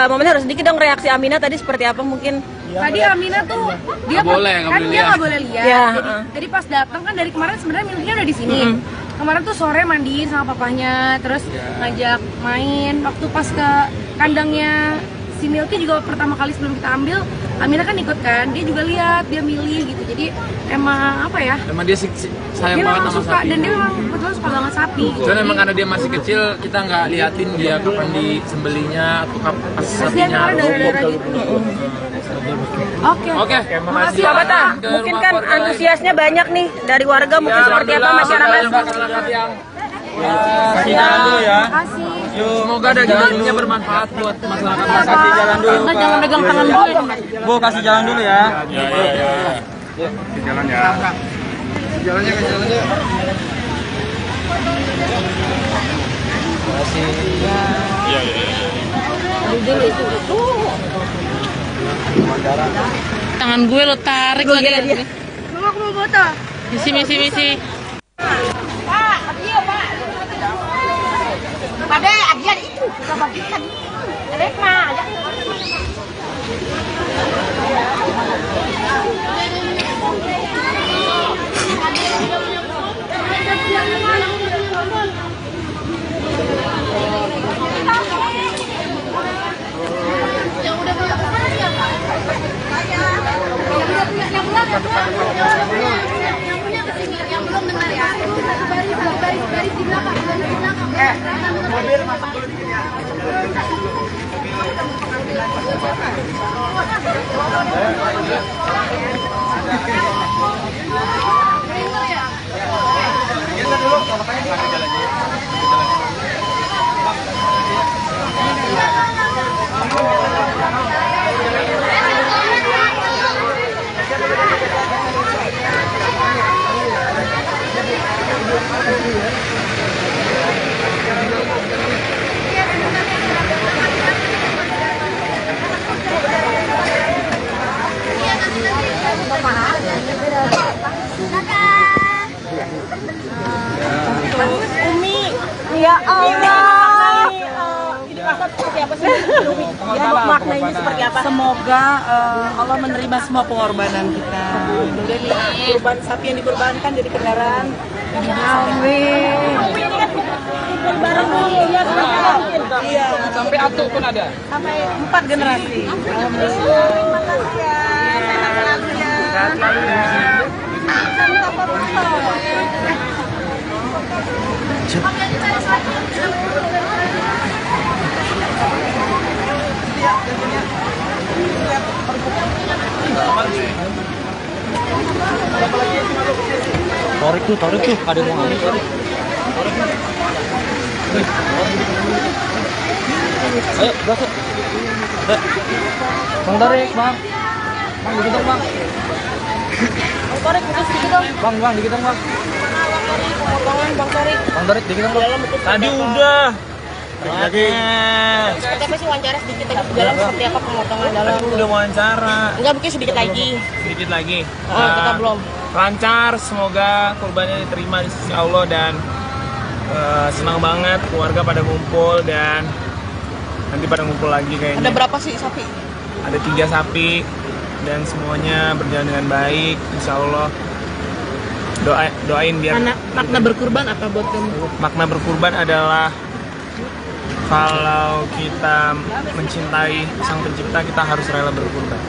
Mama Nur sedikit dong, reaksi Amina tadi seperti apa mungkin? Tadi Amina tuh dia Nggak boleh, kan nggak boleh dia lihat. nggak boleh lihat. Iya, Jadi pas datang kan dari kemarin sebenarnya Milky udah di sini. Kemarin tuh sore mandiin sama papahnya, terus ngajak main. Waktu pas ke kandangnya si Milky juga pertama kali sebelum kita ambil, Amina kan ikut kan, dia juga lihat, dia milih gitu. Jadi emang apa ya? Emang dia sayang Dia banget memang sama suka sapi. dan dia memang betul suka banget sapi. Cuman emang karena dia masih kecil, kita nggak liatin dia kapan disembelinya atau kapan pas Kasihan sapinya karena darah-darah lumpuh. gitu. Oke. Oke, Makasih Pak Wata, Ke mungkin rumah kan keluarga lain. antusiasnya banyak nih dari warga, mungkin seperti apa masyarakat? Kasih jalan dulu ya. Makasih. Semoga dagingnya bermanfaat buat masyarakat. Kasih jalan dulu. Enggak, jangan pegang tangan gue. Bu, kasih jalan dulu ya. Tangan gue lo tarik lagi. Mama aku mau foto. Misi. Pada agian itu kita bagikan. Rekma, ada. Yang belum dengar ya. Baris di belakang. Ya Allah. Ini pasar seperti apa sih? Ya, maknanya seperti apa? Semoga Allah menerima semua pengorbanan kita. Kemudian kurban sapi yang dikurbankan jadi kendaraan. Amin. Barang iya, Iya, Sampai atuk pun ada. sampai 4 generasi. Tarik tuh, ada yang mau ngambil. Ayo, berasuk. Bang tarik, bang. Bang, dikit dong, bang. Korek, sedikit dong. Bang, dikit dong, bang. pemotongan Bang Tarik. Bang Darit dikit dong. Tadi udah. Lagi. Seperti apa sih wawancara sedikit aja dalam seperti apa pemotongan dalam? Tadi udah wawancara. Enggak, mungkin sedikit lagi. Sedikit lagi. Kita belum. Lancar, semoga kurbannya diterima di sisi Allah dan senang banget keluarga pada ngumpul dan nanti pada ngumpul lagi kayaknya. Ada berapa sih sapi? Ada 3 sapi dan semuanya berjalan dengan baik, insya Allah. Doain biar. Makna berkurban apa buat kamu? Makna berkurban adalah kalau kita mencintai Sang Pencipta, kita harus rela berkurban.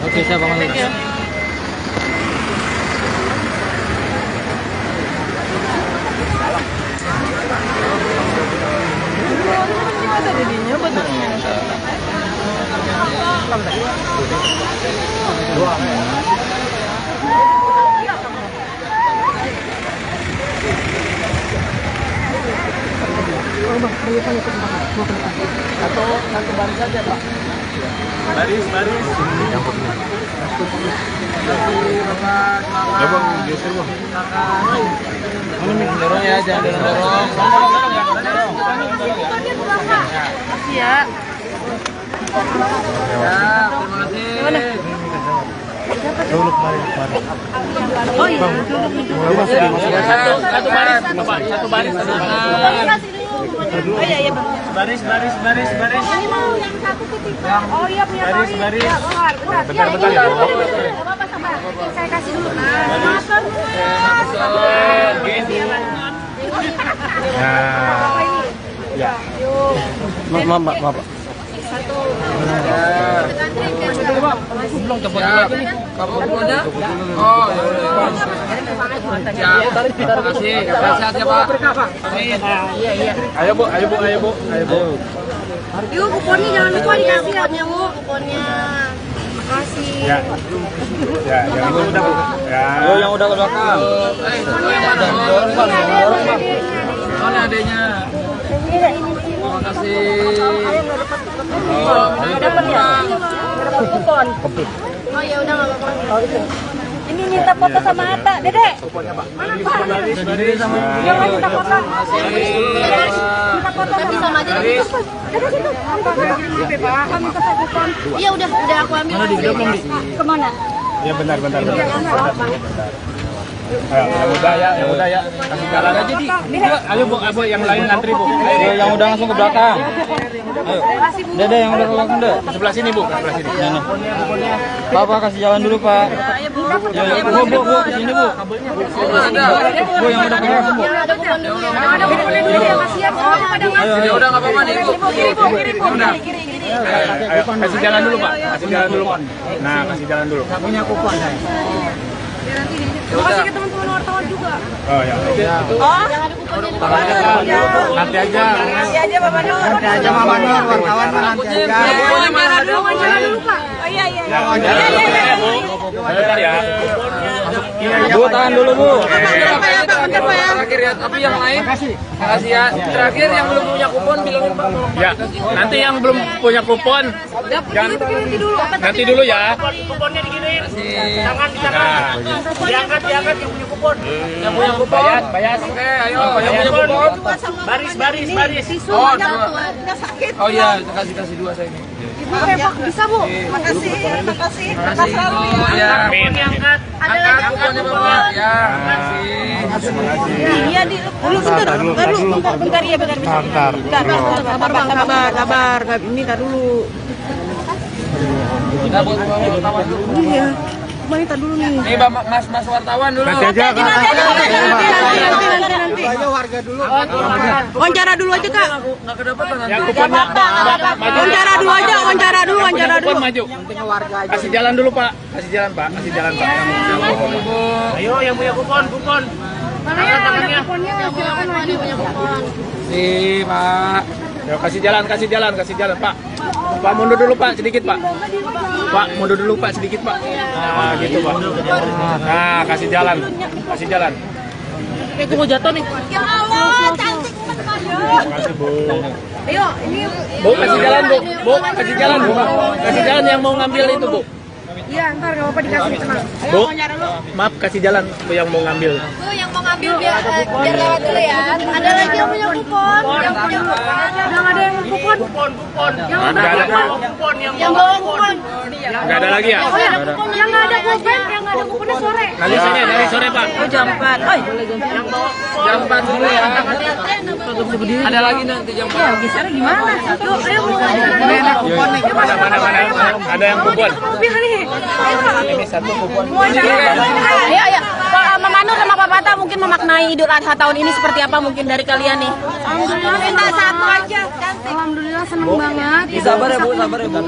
Oke, saya bangun dulu. Baris. Ya bang, geser bang. Dorong ya, jangan dorong. Makasih ya. Terima kasih. Oh iya. Satu baris. Oh iya Bang. Baris. Ini mau yang satu ketiga. Oh iya punya Baris. Tori. Ya, bentar. Bentar. Iya, Enggak apa-apa, sabar. Saya kasih dulu. Maaf. Apa ini? Ya. Maaf. Satu. Belum cepet lagi nih. Kamu punya? Oh, ya. Terima kasih. Sehat ya, Pak. Amin. Ayo bu. Yuk, kuponnya jangan lupa dikasih ya, Bu. Kuponnya. Makasih. Ya, yang itu udah bu. Ya. Yo, yang udah ke belakang. Dorong, Bang. Mana adanya? Terima kasih. Dapat ya? Dapat kupon. Oh ya udah enggak apa-apa. Ini minta foto sama Atta, Dede. Mana Pak? Yang lain minta foto. Minta foto sama aja. Dede situ. Iya udah aku ambil. Kemana? Ya bentar. Yang udah ya. Kasih jalan aja di. Ayo bu, yang lain ngantri bu. Yo, yang udah langsung ke belakang. Ayo. Dede yang udah ke belakang deh. Sebelah sini bu, sebelah sini. Pak, kasih jalan dulu, Pak. Bu, ke sini, Bu. Bu, yang udah ke belakang, Bu. Ada kuponnya dulu ya, kasihan. Oh, pada ngasih. Ya udah nggak apa-apa nih, Bu. Udah. Ayo, kasih jalan dulu pak. Nah, kasih jalan dulu. Punya kupon, saya. Makasih ke teman-teman wartawan juga. Oh ya. Nanti aja. Mama Nur. wartawan nanti aja. Wawancara dulu, Pak. Oh iya. Bentar ya. Bu, tahan dulu, Bu. Terakhir ya, tapi yang lain. Makasih ya. Terakhir yang belum punya kupon bilangin Pak. Ya, nanti yang belum punya kupon nanti dulu ya. Kuponnya dikirim. Tangan. Diangkat yang punya kupon. Yang punya kupon. Bayar. Oke, ayo yang punya kupon. Baris. Oh, dua. Oh iya, kasih dua saya ini. Bisa, Bu. Makasih. Oh ya. Amin. Diangkat. Angkat kuponnya Bapak. Ya, makasih. Iya di dulu bentar ya bentar. Sabar Bang, sabar. Ini tar dulu. Kita buat wartawan dulu. Iya. Cuma ini tar dulu nih. Nih, Mas wartawan dulu. Nanti. warga dulu. Wawancara dulu aja, Kak. Nggak kedapatan nanti. Ya kuponnya. Wawancara dulu aja, wawancara dulu. Kupon maju. Kasih jalan dulu pak. Kasih jalan pak. Ayo yang punya kupon. Mana ya, ada kuponnya, silakan maju. Nih, Pak. Yo, kasih jalan pak. Pak mundur dulu pak sedikit pak. Pak mundur dulu pak sedikit pak. Nah gitu pak. Nah kasih jalan. Aku mau jatuh nih. Ya Allah, cantik banget. Kasih bu. Ayo, ini Bu kasih jalan bu. Kasih jalan yang mau ngambil itu bu. iya, ntar nggak apa-apa dikasih, tenang. Bu, maaf aku kasih jalan yang mau ngambil. Tuh yang mau ngambil biar lewat dulu ya. Ada lagi yang punya kupon. Yang punya kupon. Udah ada yang kupon. Yang Nggak ada. Yang bawa kupon. Nggak ada lagi ya? Oh ya, yang nggak ada kupon, yang nggak ada kuponnya sore. Nanti sore, nanti sore Pak. Oh, jam 4. Jam 4 dulu ya. Ada lagi nanti jam 4. Ya, geser gimana? Yuk, ayo mau Mana. Ada yang kupon. mobil nih. Ini satu kupon. Mau aja. Ayo. Pak Mama Nur sama Pak Bata mungkin memaknai Idul Adha tahun ini seperti apa mungkin dari kalian nih? Alhamdulillah Minta satu aja. Alhamdulillah seneng banget. Sabar ya Bu, sabar ya Bu.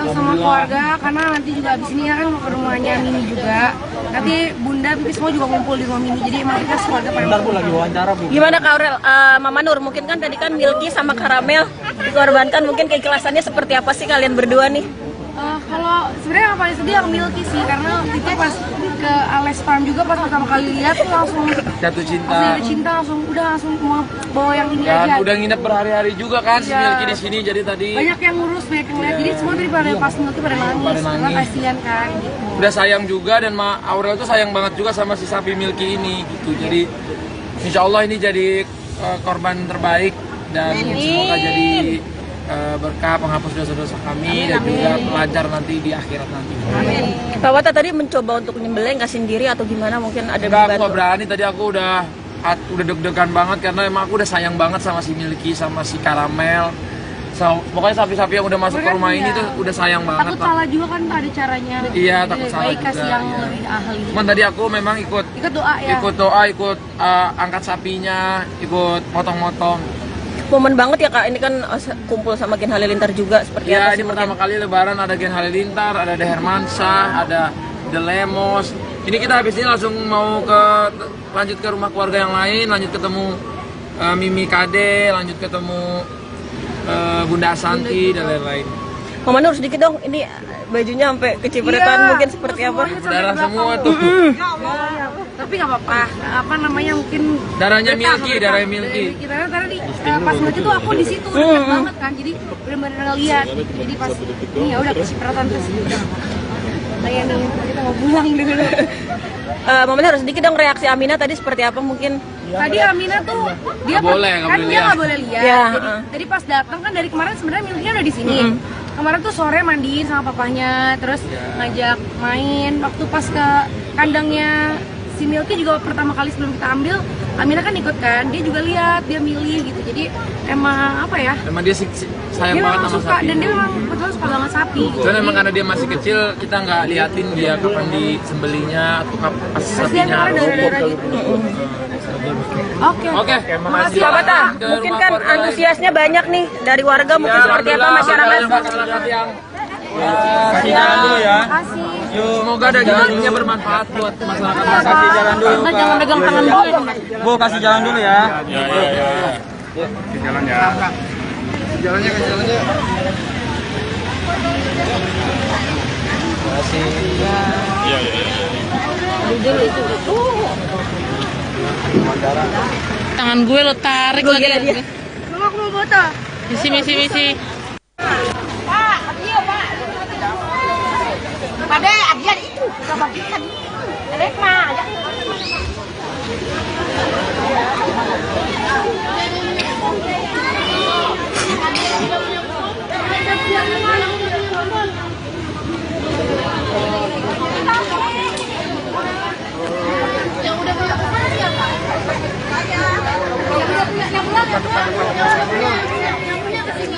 Sama keluarga karena nanti juga abis ini ya kan mau ke rumahnya Mini juga. Nanti Bunda, Pipi semua juga ngumpul di rumah Mini. Jadi emang kita keluarga pada Bentar Bu, lagi wawancara Bu. Gimana Kak Aurel, Mama Nur, mungkin kan tadi kan Milky sama Karamel dikorbankan, mungkin keikhlasannya seperti apa sih kalian berdua nih? kalau sebenarnya yang paling sedih yang Milky sih karena waktu itu pas ke Ales Farm juga pas pertama kali lihat tuh langsung Jatuh cinta. langsung mau bawa yang ini Dan aja. udah nginep berhari-hari juga kan si Iya. Milky di sini, jadi tadi Banyak yang ngurus, banyak yang lihat. Jadi semua tadi pada pas Milky pada nangis. Karena kasihan kan gitu. udah sayang juga, dan Ma Aurel tuh sayang banget juga sama si sapi Milky ini gitu. Jadi insya Allah ini jadi korban terbaik, dan semoga jadi berkah penghapus dosa-dosa kami dan juga lancar nanti di akhirat nanti. Pak Wata tadi mencoba untuk nyembelih nggak sendiri atau gimana, mungkin ada Enggak, aku dibantu? nggak berani, tadi aku udah deg-degan banget karena emang aku udah sayang banget sama si Milky, sama si Karamel. Pokoknya sapi-sapi yang udah masuk ke rumah ini tuh udah sayang banget. Takut salah juga kan ada caranya. Iya, takut Lebih salah baik kasih juga, yang iya. lebih ahli. Cuman tadi aku memang ikut Doa ya. ikut angkat sapinya, ikut potong-potong. Momen banget ya Kak, ini kan kumpul sama Gen Halilintar juga seperti Ya, apa sih ini pertama kali lebaran ada Gen Halilintar, ada The Hermansyah, ada The Lemos. Ini kita habis ini langsung mau lanjut ke rumah keluarga yang lain, lanjut ketemu Mimi Kade, lanjut ketemu Bunda Asanti dan lain-lain. Mama Nur sedikit dong, ini bajunya sampai kecipratan, Iya, mungkin seperti apa? Berdarah semua tuh. Tapi nggak apa-apa. Apa namanya mungkin Darahnya betah, Milky, betah. darahnya Milky. Kita tadi pas Milky tuh aku di situ dekat banget kan. Jadi benar-benar ngeliat. Jadi pas ini ya udah kecipratan terus udah. Layanin kita mau pulang dulu. Mama Nur sedikit dong reaksi Amina tadi seperti apa mungkin? Tadi Amina tuh dia Nggak boleh kan dia lihat. nggak boleh lihat. Ya, Jadi pas datang kan dari kemarin sebenarnya Milky udah di sini. Kemarin tuh sore mandiin sama papahnya, terus ngajak main. Waktu pas ke kandangnya si Milky juga pertama kali sebelum kita ambil, Amina kan ikut kan, dia juga lihat, dia milih gitu. Jadi emang apa ya? Emang dia sayang Dia banget memang sama suka sapi. dan dia memang betul suka banget sapi. Cuman emang karena dia masih kecil, kita nggak liatin dia kapan disembelinya atau pas Kasihan sapinya karena darah-darah lumpuh. gitu. Oke. Oke, makasih. Pak Bata, mungkin kan antusiasnya banyak nih dari warga, mungkin seperti apa masyarakat? Kasih jalan dulu ya. Kasih. Semoga dagingnya bermanfaat buat masyarakat. Kasih jalan dulu. Kita jangan pegang tangan dulu. Bu, kasih jalan dulu ya. Tangan gue lo tarik lagi. Mama aku mau foto. Misi. Pade, adian itu. Kebagian. Elek mah.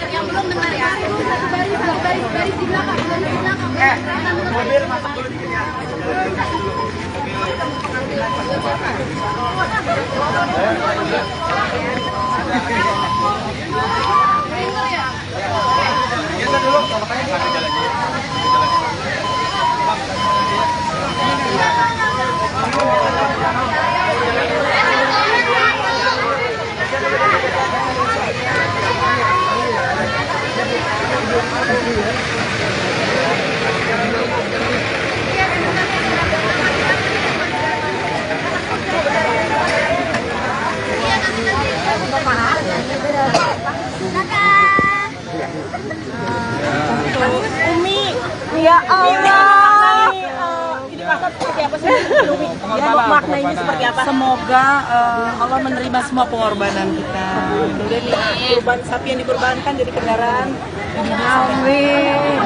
Yang belum benar ya. Baris di belakang. makna ini seperti apa? Semoga Allah menerima semua pengorbanan kita. Kemudian kurban sapi yang dikurbankan jadi kendaraan. Amin.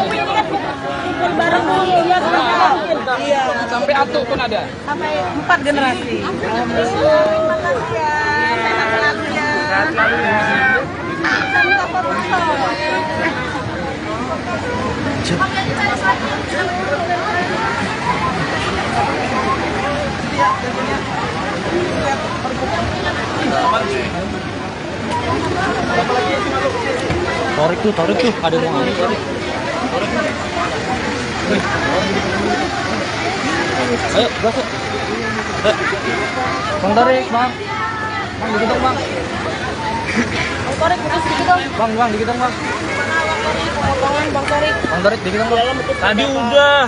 Bareng dulu ya. Iya. Sampai atuk pun ada. Sampai 4 generasi. Alhamdulillah. Terima kasih ya. Sehat selalu ya. Sehat selalu ya. Minta foto. Tarik tuh, ada yang mau tarik. Ayo, masuk. Bang tarik, Bang. Bang dikit dong, Bang. Bang Torik, putus dikit dong. Bang dikit dong, Bang. Bang Torik. Bang tarik dikit dong, Bang. Tadi udah.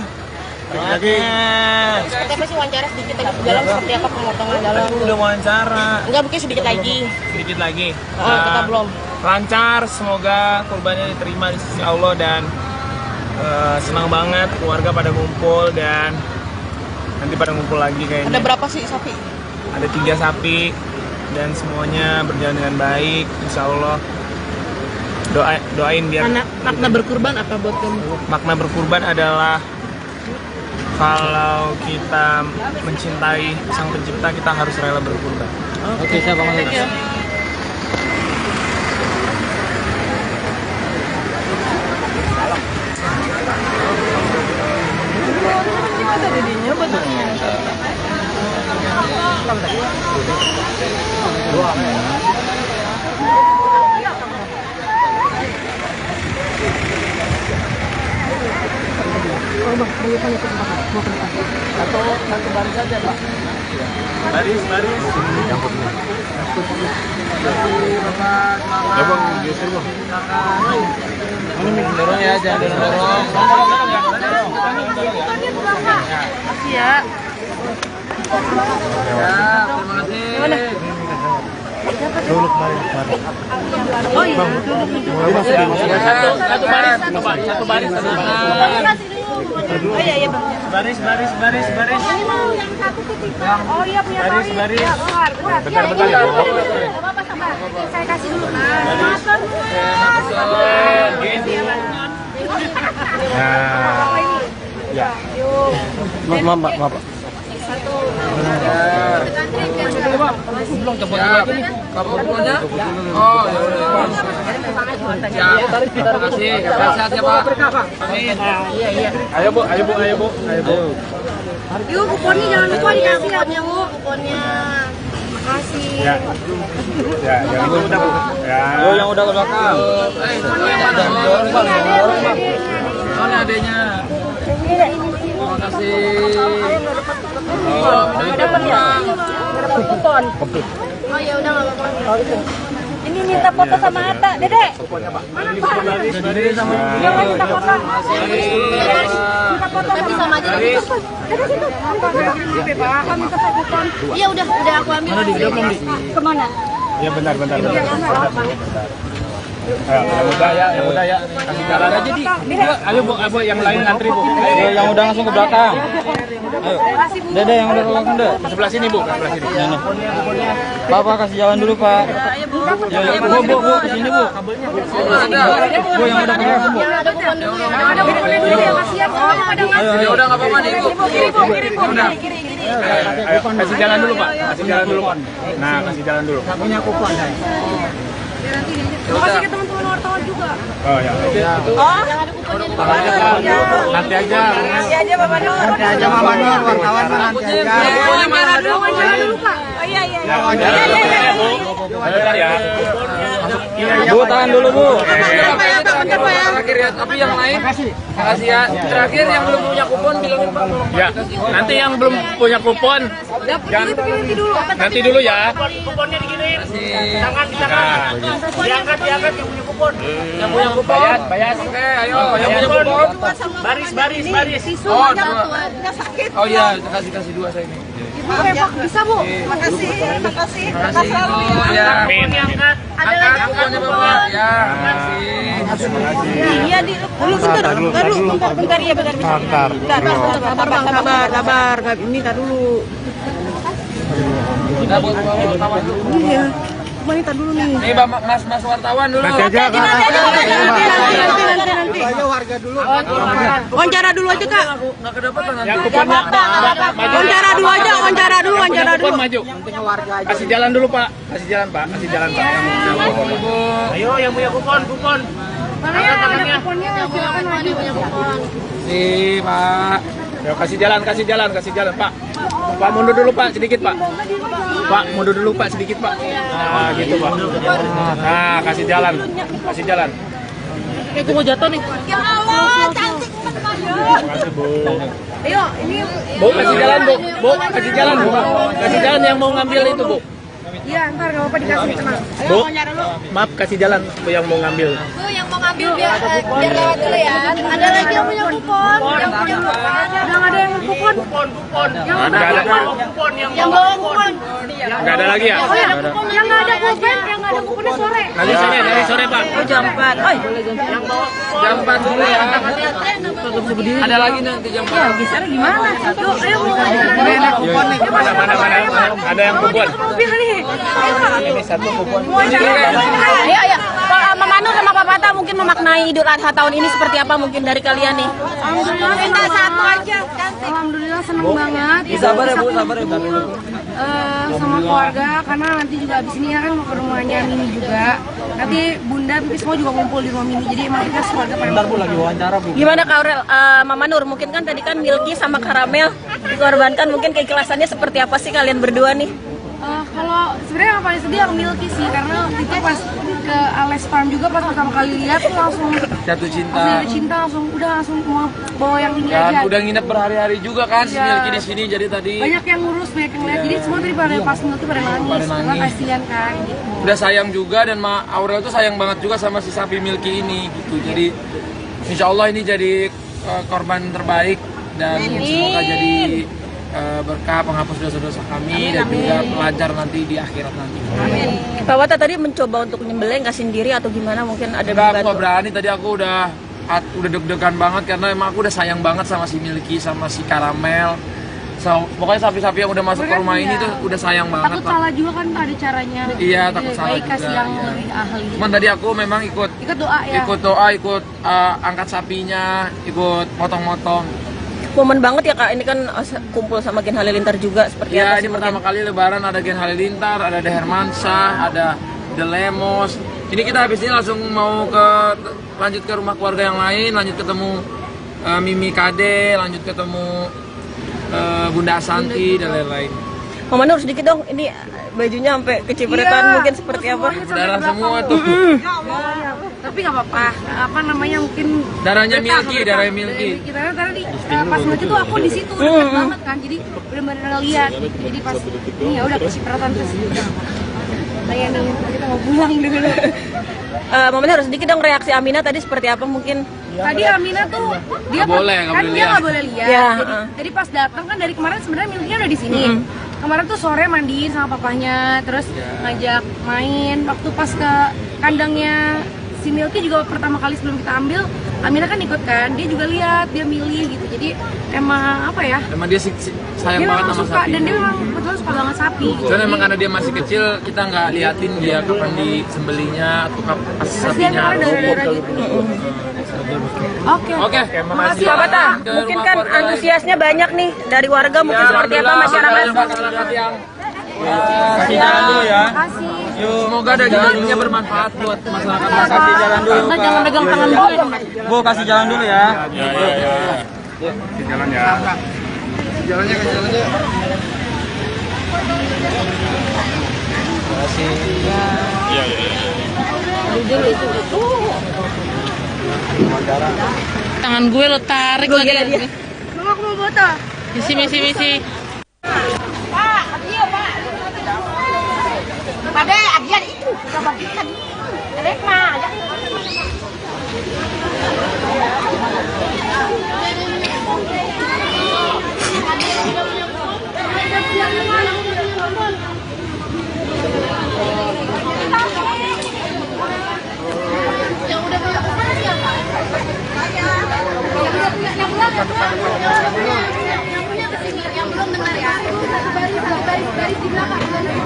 Lagi. Seperti apa sih wawancara sedikit lagi dalam seperti apa pemotongan dalam? Udah wawancara. Enggak, mungkin sedikit lagi. Sedikit lagi. Kita belum. Lancar, semoga kurbannya diterima di sisi Allah dan senang banget keluarga pada ngumpul dan nanti pada ngumpul lagi kayaknya. Ada berapa sih sapi? Ada 3 sapi dan semuanya berjalan dengan baik, insya Allah. Doain biar. Makna berkurban apa buat kamu? Makna berkurban adalah kalau kita mencintai Sang Pencipta, kita harus rela berkurban. Oke, saya Bang Alex. Atau satu baris saja, Pak. Baris. Ya, Bang, geser, Bang. Dorong ya, jangan dorong. Makasih ya. Terima kasih. Dulu kemarin. Oh iya. Satu baris. Oh iya Bang. Baris. Ini mau yang satu titik. Oh iya punya Baris. Ya, bentar ya. Apa sabar. Saya kasih dulu. Maaf. Ya. Maaf. Belum cepet lagi nih. Kabelnya? Oh, ya udah. Terima kasih. Sehat ya, Pak. Amin. Iya. Ayo bu. Yuk, kuponnya jangan lupa dikasih ya, Bu. Kuponnya. Makasih. Ya, jangan lupa bu. Ya. Yo, yang udah ke belakang. Dorong, Bang. Oh, ini adanya. Terima kasih. Dapat ya? Dapat kupon. Oh ya udah enggak apa-apa. Ini minta foto sama Atta, Dedek. Mana Pak? Jangan minta foto. Minta foto sama aja. Dedek situ. Pak, minta foto kupon. Iya udah aku ambil. Kemana? Ya bentar. Yang udah ya. Kasih jalan aja di. Ayo bu, yang lain ngantri bu. Yang udah langsung ke belakang. Ayo. Dede yang udah ke belakang deh. Sebelah sini bu, sebelah sini. Ini. Pak, kasih jalan dulu, Pak. Ya, Bu, ke sini, Bu. Bu, yang udah ke belakang, Bu. Ada kupon dulu ya, kasihan soalnya pada ngantri. Ya udah enggak apa-apa nih, Bu. Udah. Ayo, kasih jalan dulu pak. Nah, kasih jalan dulu. Punya kupon, Terima kasih ke teman-teman wartawan juga. Oh ya. Yang ada kuponnya. Nanti aja. Bapak Nur. wartawan nanti aja. Wawancara dulu, Pak. Oh iya. Bentar ya. Bu, tahan dulu, Bu. Bentar, Pak ya. Terakhir ya, tapi yang lain. Makasih ya. Terakhir yang belum punya kupon bilangin Pak. Ya. Nanti yang belum punya kupon nanti dulu ya. Kuponnya dikirim. Kasih. Tangan di tangan. Diangkat yang punya kupon. Yang punya kupon. Bayar. Oke, ayo. Yang punya kupon. Baris. Oh, dua. Oh iya, kasih dua saya ini. Bisa, Bu. Makasih. Makasih. Ya. Amin. Diangkat. Angkat kuponnya Bapak. Ya, makasih. Iya di dulu bentar ya bentar. Sabar. Ini tar dulu. Kita buat wartawan dulu. Iya. Wanita dulu nih. Nih mas wartawan dulu. Nanti. Wawancara dulu aja Kak. Nggak kedapatan nanti. Yang kuponnya Wawancara dulu aja, wawancara dulu. maju. Kasih jalan dulu Pak. Kasih jalan Pak. Ayo yang punya kupon. Mana ya ada kuponnya? Silakan maju. Nih Pak. Yo, kasih jalan Pak. Pak mundur dulu Pak, sedikit Pak. Pak mundur dulu Pak, sedikit Pak. Nah gitu Pak. Nah kasih jalan. Kayak gue mau jatuh nih. Ya Allah, cantik Makasih Bu. Ayo, ini Bu kasih jalan Bu. Kasih jalan Bu. Kasih jalan yang mau ngambil itu Bu. iya ntar gak apa-apa dikasih tenang. Bu, maaf kasih jalan Bu yang mau ngambil. Tuh yang mau ngambil biar lewat dulu ya. Ada lagi yang punya kupon. Yang punya kupon. Udah gak ada yang kupon. Yang Nggak ada. Yang bawa kupon. Nggak ada lagi ya? Oh ya, yang nggak ada kuponnya sore. Nanti sore Pak. Jam 4. Oi, Jam 4 dulu ya. Ada lagi nanti jam 4. Gesernya gimana? Yuk, ayo mau Mana. Ada yang kupon. mobil nih. Ini satu kupon. Ayo. Pak Manur sama Pak Pata mungkin memaknai Idul Adha tahun ini seperti apa mungkin dari kalian nih? Alhamdulillah minta satu aja. Alhamdulillah seneng banget. Sabar ya Bu. Sama keluarga karena nanti juga abis ini kan mau ke rumahnya Mini juga. Nanti Bunda, Bibi semua juga ngumpul di rumah Mini. Jadi emang kita keluarga pada Bu lagi wawancara Bu. Gimana Kak Aurel, Mama Nur, mungkin kan tadi kan Milky sama Karamel dikorbankan, mungkin keikhlasannya seperti apa sih kalian berdua nih? kalau sebenarnya yang paling sedih yang Milky sih karena itu pas ke Ales Farm juga pas pertama kali lihat tuh langsung Jatuh cinta. langsung mau bawa yang ini Dan aja. udah nginep berhari-hari juga kan si Iya. Milky di sini jadi tadi Banyak yang ngurus, banyak yang lihat. Jadi semua tadi pada pas Milky pada nangis. Karena kasihan kan gitu. udah sayang juga dan Ma Aurel tuh sayang banget juga sama si sapi Milky ini gitu. Jadi insya Allah ini jadi korban terbaik dan semoga jadi berkah penghapus dosa-dosa kami dan juga pelajar nanti di akhirat nanti. Pak Wata tadi mencoba untuk nyembelih nggak sendiri atau gimana, mungkin ada Enggak, aku membantu? nggak berani, tadi aku udah deg-degan banget karena emang aku udah sayang banget sama si Milky sama si Karamel. Pokoknya sapi-sapi yang udah masuk ke rumah ini tuh udah sayang banget. Takut salah juga kan ada caranya. Iya, takut salah Baik kasih juga, yang iya. lebih ahli. Cuman tadi aku memang ikut Doa ya. ikut angkat sapinya, ikut potong-potong. Momen banget ya Kak, ini kan kumpul sama Gen Halilintar juga seperti Ya apa ini sih pertama kali lebaran ada Gen Halilintar, ada The Hermansyah, ada The Lemos. Ini kita habis ini langsung mau lanjut ke rumah keluarga yang lain, lanjut ketemu Mimi Kade, lanjut ketemu Bunda Asanti dan lain-lain. Mama Nur sedikit dong, ini bajunya sampai kecipratan mungkin seperti apa? Darah semua tuh. Tapi nggak apa-apa. Apa namanya mungkin Darahnya betah, Milky, betah. darahnya Milky. Karena tadi pas Milky tuh aku di situ dekat banget kan. Jadi benar-benar lihat. Jadi pas ini ya udah kecipratan terus. Layanin kita mau pulang dulu. Mama Nur sedikit dong reaksi Amina tadi seperti apa mungkin? Tadi Amina tuh dia Nggak boleh, nggak kan boleh dia lihat. nggak boleh lihat. Ya, Jadi pas datang kan dari kemarin sebenarnya Milky udah di sini. Kemarin tuh sore mandiin sama papahnya, terus ngajak main. Waktu pas ke kandangnya si Milky juga pertama kali sebelum kita ambil, Amina kan ikut kan, dia juga lihat, dia milih gitu. Jadi emang apa ya? Emang dia sayang Dia banget memang sama suka sapi. dan dia memang betul suka banget sapi. Gitu. Cuman emang karena dia masih kecil, kita nggak liatin dia kapan disembelinya atau kapan pas Kasihan sapinya kan luput. daerah gitu. Oke. Oke, Makasih Pak Bata, mungkin kan antusiasnya banyak nih dari warga, mungkin seperti apa masyarakat? Kasih jalan dulu ya. Makasih. Semoga dagingnya bermanfaat buat masyarakat. Kasih jalan dulu. Kita jangan pegang tangan gue. Bu kasih jalan dulu ya. Jalan ya. Tangan gue lo tarik lagi. Mama aku mau foto. Misi. Pade, agian itu, kita bagikan. Adek mah, Yang belum dengar ya. Baris di belakang.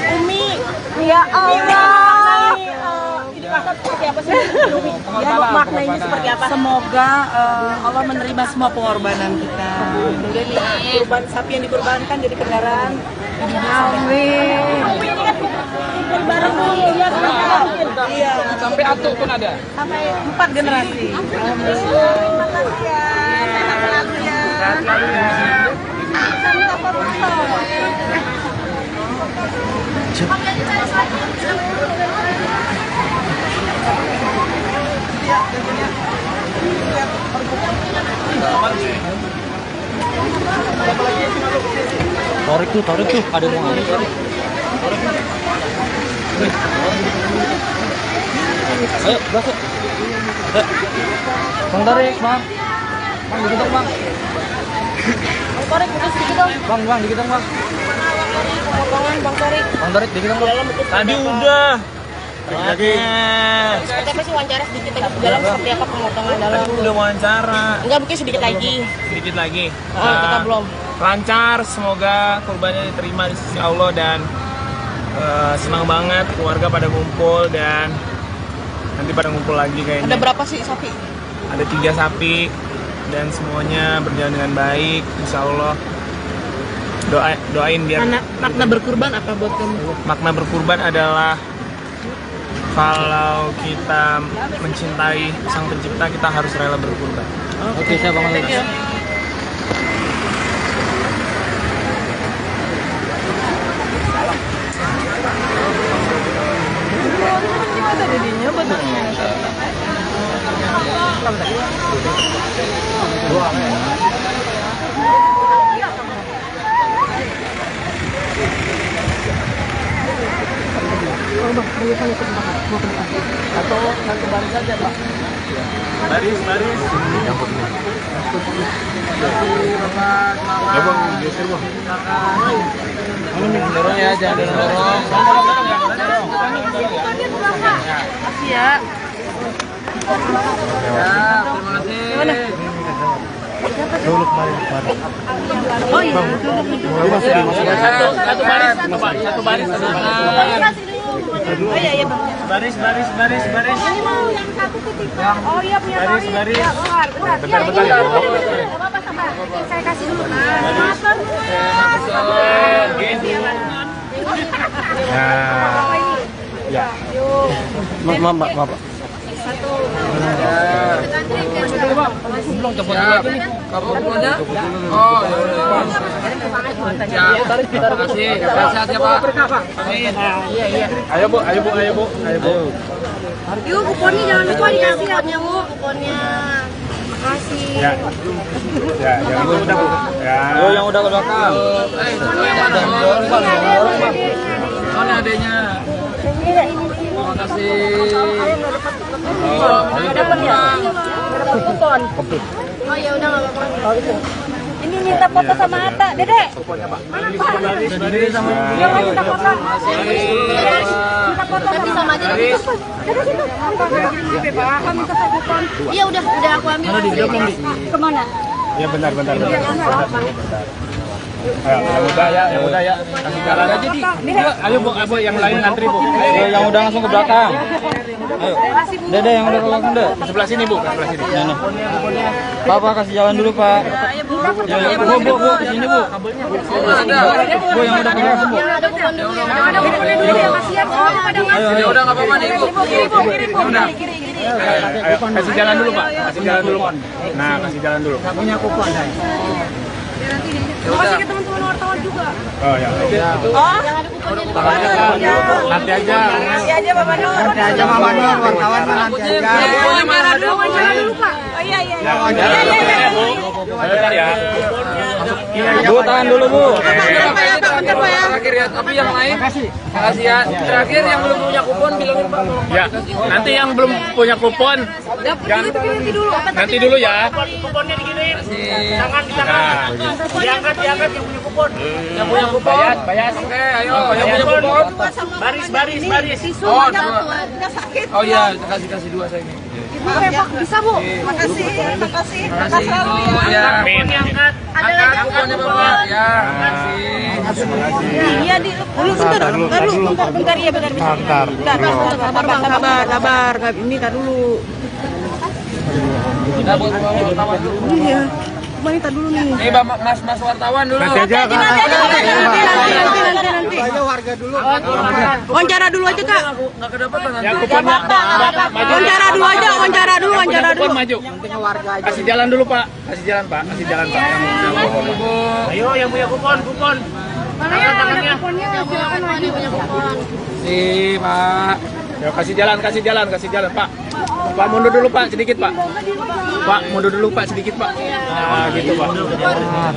Umi, ya Allah. Ini pasal seperti apa sih? Ya, maknanya seperti apa? Semoga Allah menerima semua pengorbanan kita. Udah nih, kurban sapi yang dikurbankan jadi kendaraan. Amin. Bareng nih, ya Iya, Sampai atuh pun ada. sampai 4 generasi. Terima kasih ya. Sehat selalu ya. Minta foto. Tarik tuh, ada mau ngambil tarik. Ayo, masuk. Bang tarik, bang. Bang dikit dong, bang. Korek udah sedikit dong. Bang dikit dong, bang. Potongan Bang Korek. Bang tarik dikit dong, bang. Tadi udah. Lagi. Seperti apa sih wawancara sedikit lagi dalam seperti apa pemotongan dalam? Udah wawancara. Enggak, mungkin sedikit lagi. Sedikit lagi. Kita belum. Lancar, semoga kurbannya diterima di sisi Allah dan senang banget keluarga pada ngumpul dan nanti pada ngumpul lagi kayaknya. Ada berapa sih sapi? Ada 3 sapi dan semuanya berjalan dengan baik, insya Allah. Doain biar Makna berkurban apa buat kamu? makna berkurban adalah kalau kita mencintai Sang Pencipta, kita harus rela berkurban. Oke, saya bangun lagi. Atau nanti baris saja, Pak. Baris. Ya, Bang, geser, Bang. Dorong ya, jangan dorong. Makasih ya. Terima kasih. Oh iya. Satu baris, satu baris. Oh iya Bang. Baris. Ini mau yang satu titik. Oh iya punya Baris. Ya, bentar. Bentar. Enggak apa-apa sabar. Saya kasih dulu. Maafkan Ya. Maaf. Belum cepet lagi nih. Kabelnya? Oh, ya udah. Siap. Terima kasih. Sehat ya, Pak. Amin. Ayo, Bu. Yuk, kuponnya jangan lupa dikasih ya, Bu. kuponnya. Makasih. Ya, yang itu udah, Bu. Ya. Yo, yang udah ke belakang. Mana adanya? Terima kasih. Dapat ya? Dapat kupon. Oh ya udah enggak apa-apa. Ini minta foto sama Atta, Dedek. Mana Pak? Dia mau minta foto. Minta foto sama aja. Dedek situ. Pak, minta kupon. Iya udah aku ambil. Kemana? Ya bentar. Ayo, yang udah ya. Kasih jalan aja di. Ayo, Bu, yang lain antri, Bu. Ayo, yang udah langsung ke belakang. Ayo. Dede yang udah ke belakang deh. Di sebelah sini, Bu. Sebelah sini. Nah. Pak kasih jalan dulu, Pak. Bu, kesini, Bu. Bu, yang udah ke belakang, Bu. Ada kupon dulu. Ada kuponnya dulu ya, Mas ya. Ayo. Ya udah nggak apa-apa nih, Bu. Kiri. Ayo, kasih jalan dulu, Pak. Kasih jalan dulu, Pak. Nah, kasih jalan dulu. Biar nanti dia Makasih ke teman-teman wartawan juga. Oh ya. Nanti aja. Nanti aja Mama Nur. Nanti aja Mama Nur, wartawan nanti aja. Wawancara dulu Pak. Oh iya. Bentar ya. Bu, tahan dulu Bu. Terakhir ya, tapi yang lain makasih ya. Terakhir yang belum punya kupon bilangin Pak. Ya, nanti yang belum punya kupon nanti dulu ya. Kuponnya dikirim. Tangan di tangan. Diangkat yang punya kupon. Yang punya kupon. Bayar. Oke, ayo yang punya kupon. Baris. Oh, dua. Oh iya, kasih dua saya ini. Bisa Bu. Makasih. Makasih Bu. Ya. Amin. Angkat. Angkat kuponnya Bapak. Ya, makasih. Iya di dulu bentar ya bentar. Sabar. Ini tar dulu. Kita buat wartawan dulu. Iya. Kemarin tar dulu nih. Nih mas wartawan dulu. Nanti aja. Nanti. Ayo warga dulu. Wawancara dulu aja Kak. Nggak kedapatan nanti. Yang kuponnya maju. Wawancara dulu aja. Kupon maju. Kasih jalan dulu Pak. Kasih jalan Pak. Ayo yang punya kupon. Mana yang ada kuponnya silakan maju. Nih Pak. Ya, kasih jalan Pak. Pak mundur dulu Pak sedikit Pak. Pak mundur dulu Pak sedikit Pak. Nah gitu Pak.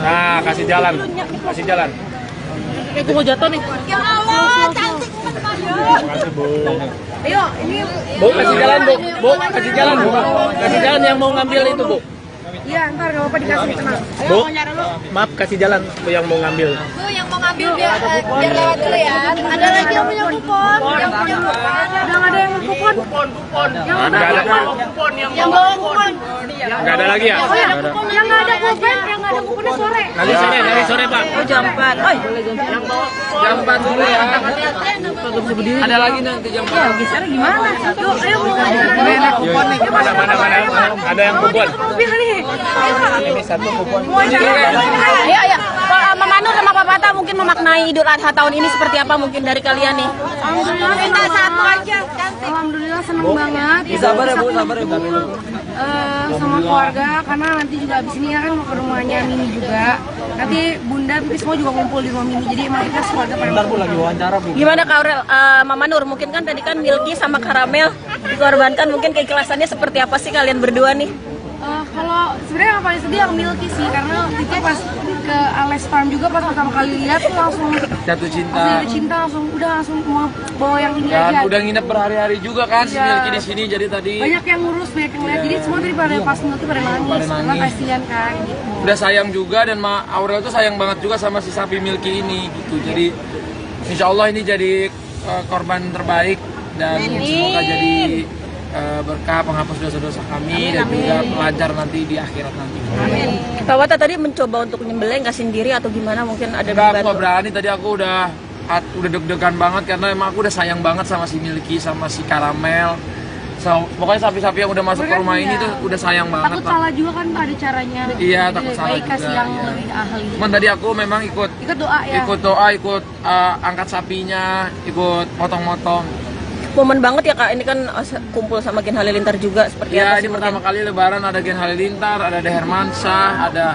Nah kasih jalan. Itu mau jatuh nih. Ya Allah, cantik Makasih Bu. Ayo, ini Bu kasih jalan Bu. Kasih jalan yang mau ngambil itu Bu. iya ntar gak apa-apa dikasih tenang. Bu, maaf kasih jalan Bu yang mau ngambil. Bu yang mau ngambil biar lewat dulu ya. Ada lagi yang punya kupon. Yang punya kupon. Udah gak ada yang kupon. Kupon. Nggak ada. Kupon yang Yang bawa kupon. Nggak ada lagi ya? Oh ya, yang gak ada kuponnya sore. Nanti sore Pak. Oh jam 4. Oi. Jam 4 sore ya. Ada lagi nanti jam 4. Geser gimana? Yuk, ayo mau Mana? Ada yang kupon. mobil nih. Ini satu kupon. Ayo. Mama Nur sama Papa Tata mungkin memaknai Idul Adha tahun ini seperti apa mungkin dari kalian nih? Alhamdulillah minta satu aja. Alhamdulillah seneng banget. Sabar ya Bu. Sama keluarga karena nanti juga abis ini ya kan mau ke rumahnya Mimi juga. Nanti Bunda, Pipi semua juga ngumpul di rumah Mimi. Jadi emang kita keluarga pada Bentar Bu, lagi wawancara Bu. Gimana Kak Aurel? Mama Nur mungkin kan tadi kan Milky sama Karamel dikorbankan, mungkin keikhlasannya seperti apa sih kalian berdua nih? Kalau sebenarnya yang paling sedih yang Milky sih karena waktu itu pas ke Ales Farm juga pas pertama kali lihat tuh langsung Jatuh cinta. langsung mau bawa yang ini Dan aja. udah nginep berhari-hari juga kan si Iya. Milky di sini jadi tadi Banyak yang ngurus, banyak yang lihat. Jadi semua tadi pada pas Milky pada nangis. Karena kasihan kan gitu. udah sayang juga dan Aurel tuh sayang banget juga sama si sapi Milky ini gitu. Jadi insya Allah ini jadi korban terbaik dan semoga jadi berkah penghapus dosa-dosa kami dan juga pelajar nanti di akhirat nanti. Kak Wata tadi mencoba untuk nyembelih nggak sendiri atau gimana, mungkin ada Enggak, aku nggak berani. Tadi aku udah deg-degan banget karena emang aku udah sayang banget sama si Milky sama si Karamel. Pokoknya sapi-sapi yang udah masuk ke rumah ini tuh udah sayang banget. Takut salah juga kan ada caranya. Iya, takut salah Baik kasih juga, yang iya. lebih ahli. Cuman tadi aku memang ikut doa ya. ikut angkat sapinya, ikut potong-potong. momen banget ya Kak, ini kan kumpul sama Gen Halilintar juga seperti Ya, apa ini sih pertama kali Lebaran ada Gen Halilintar, ada The Hermansyah, ada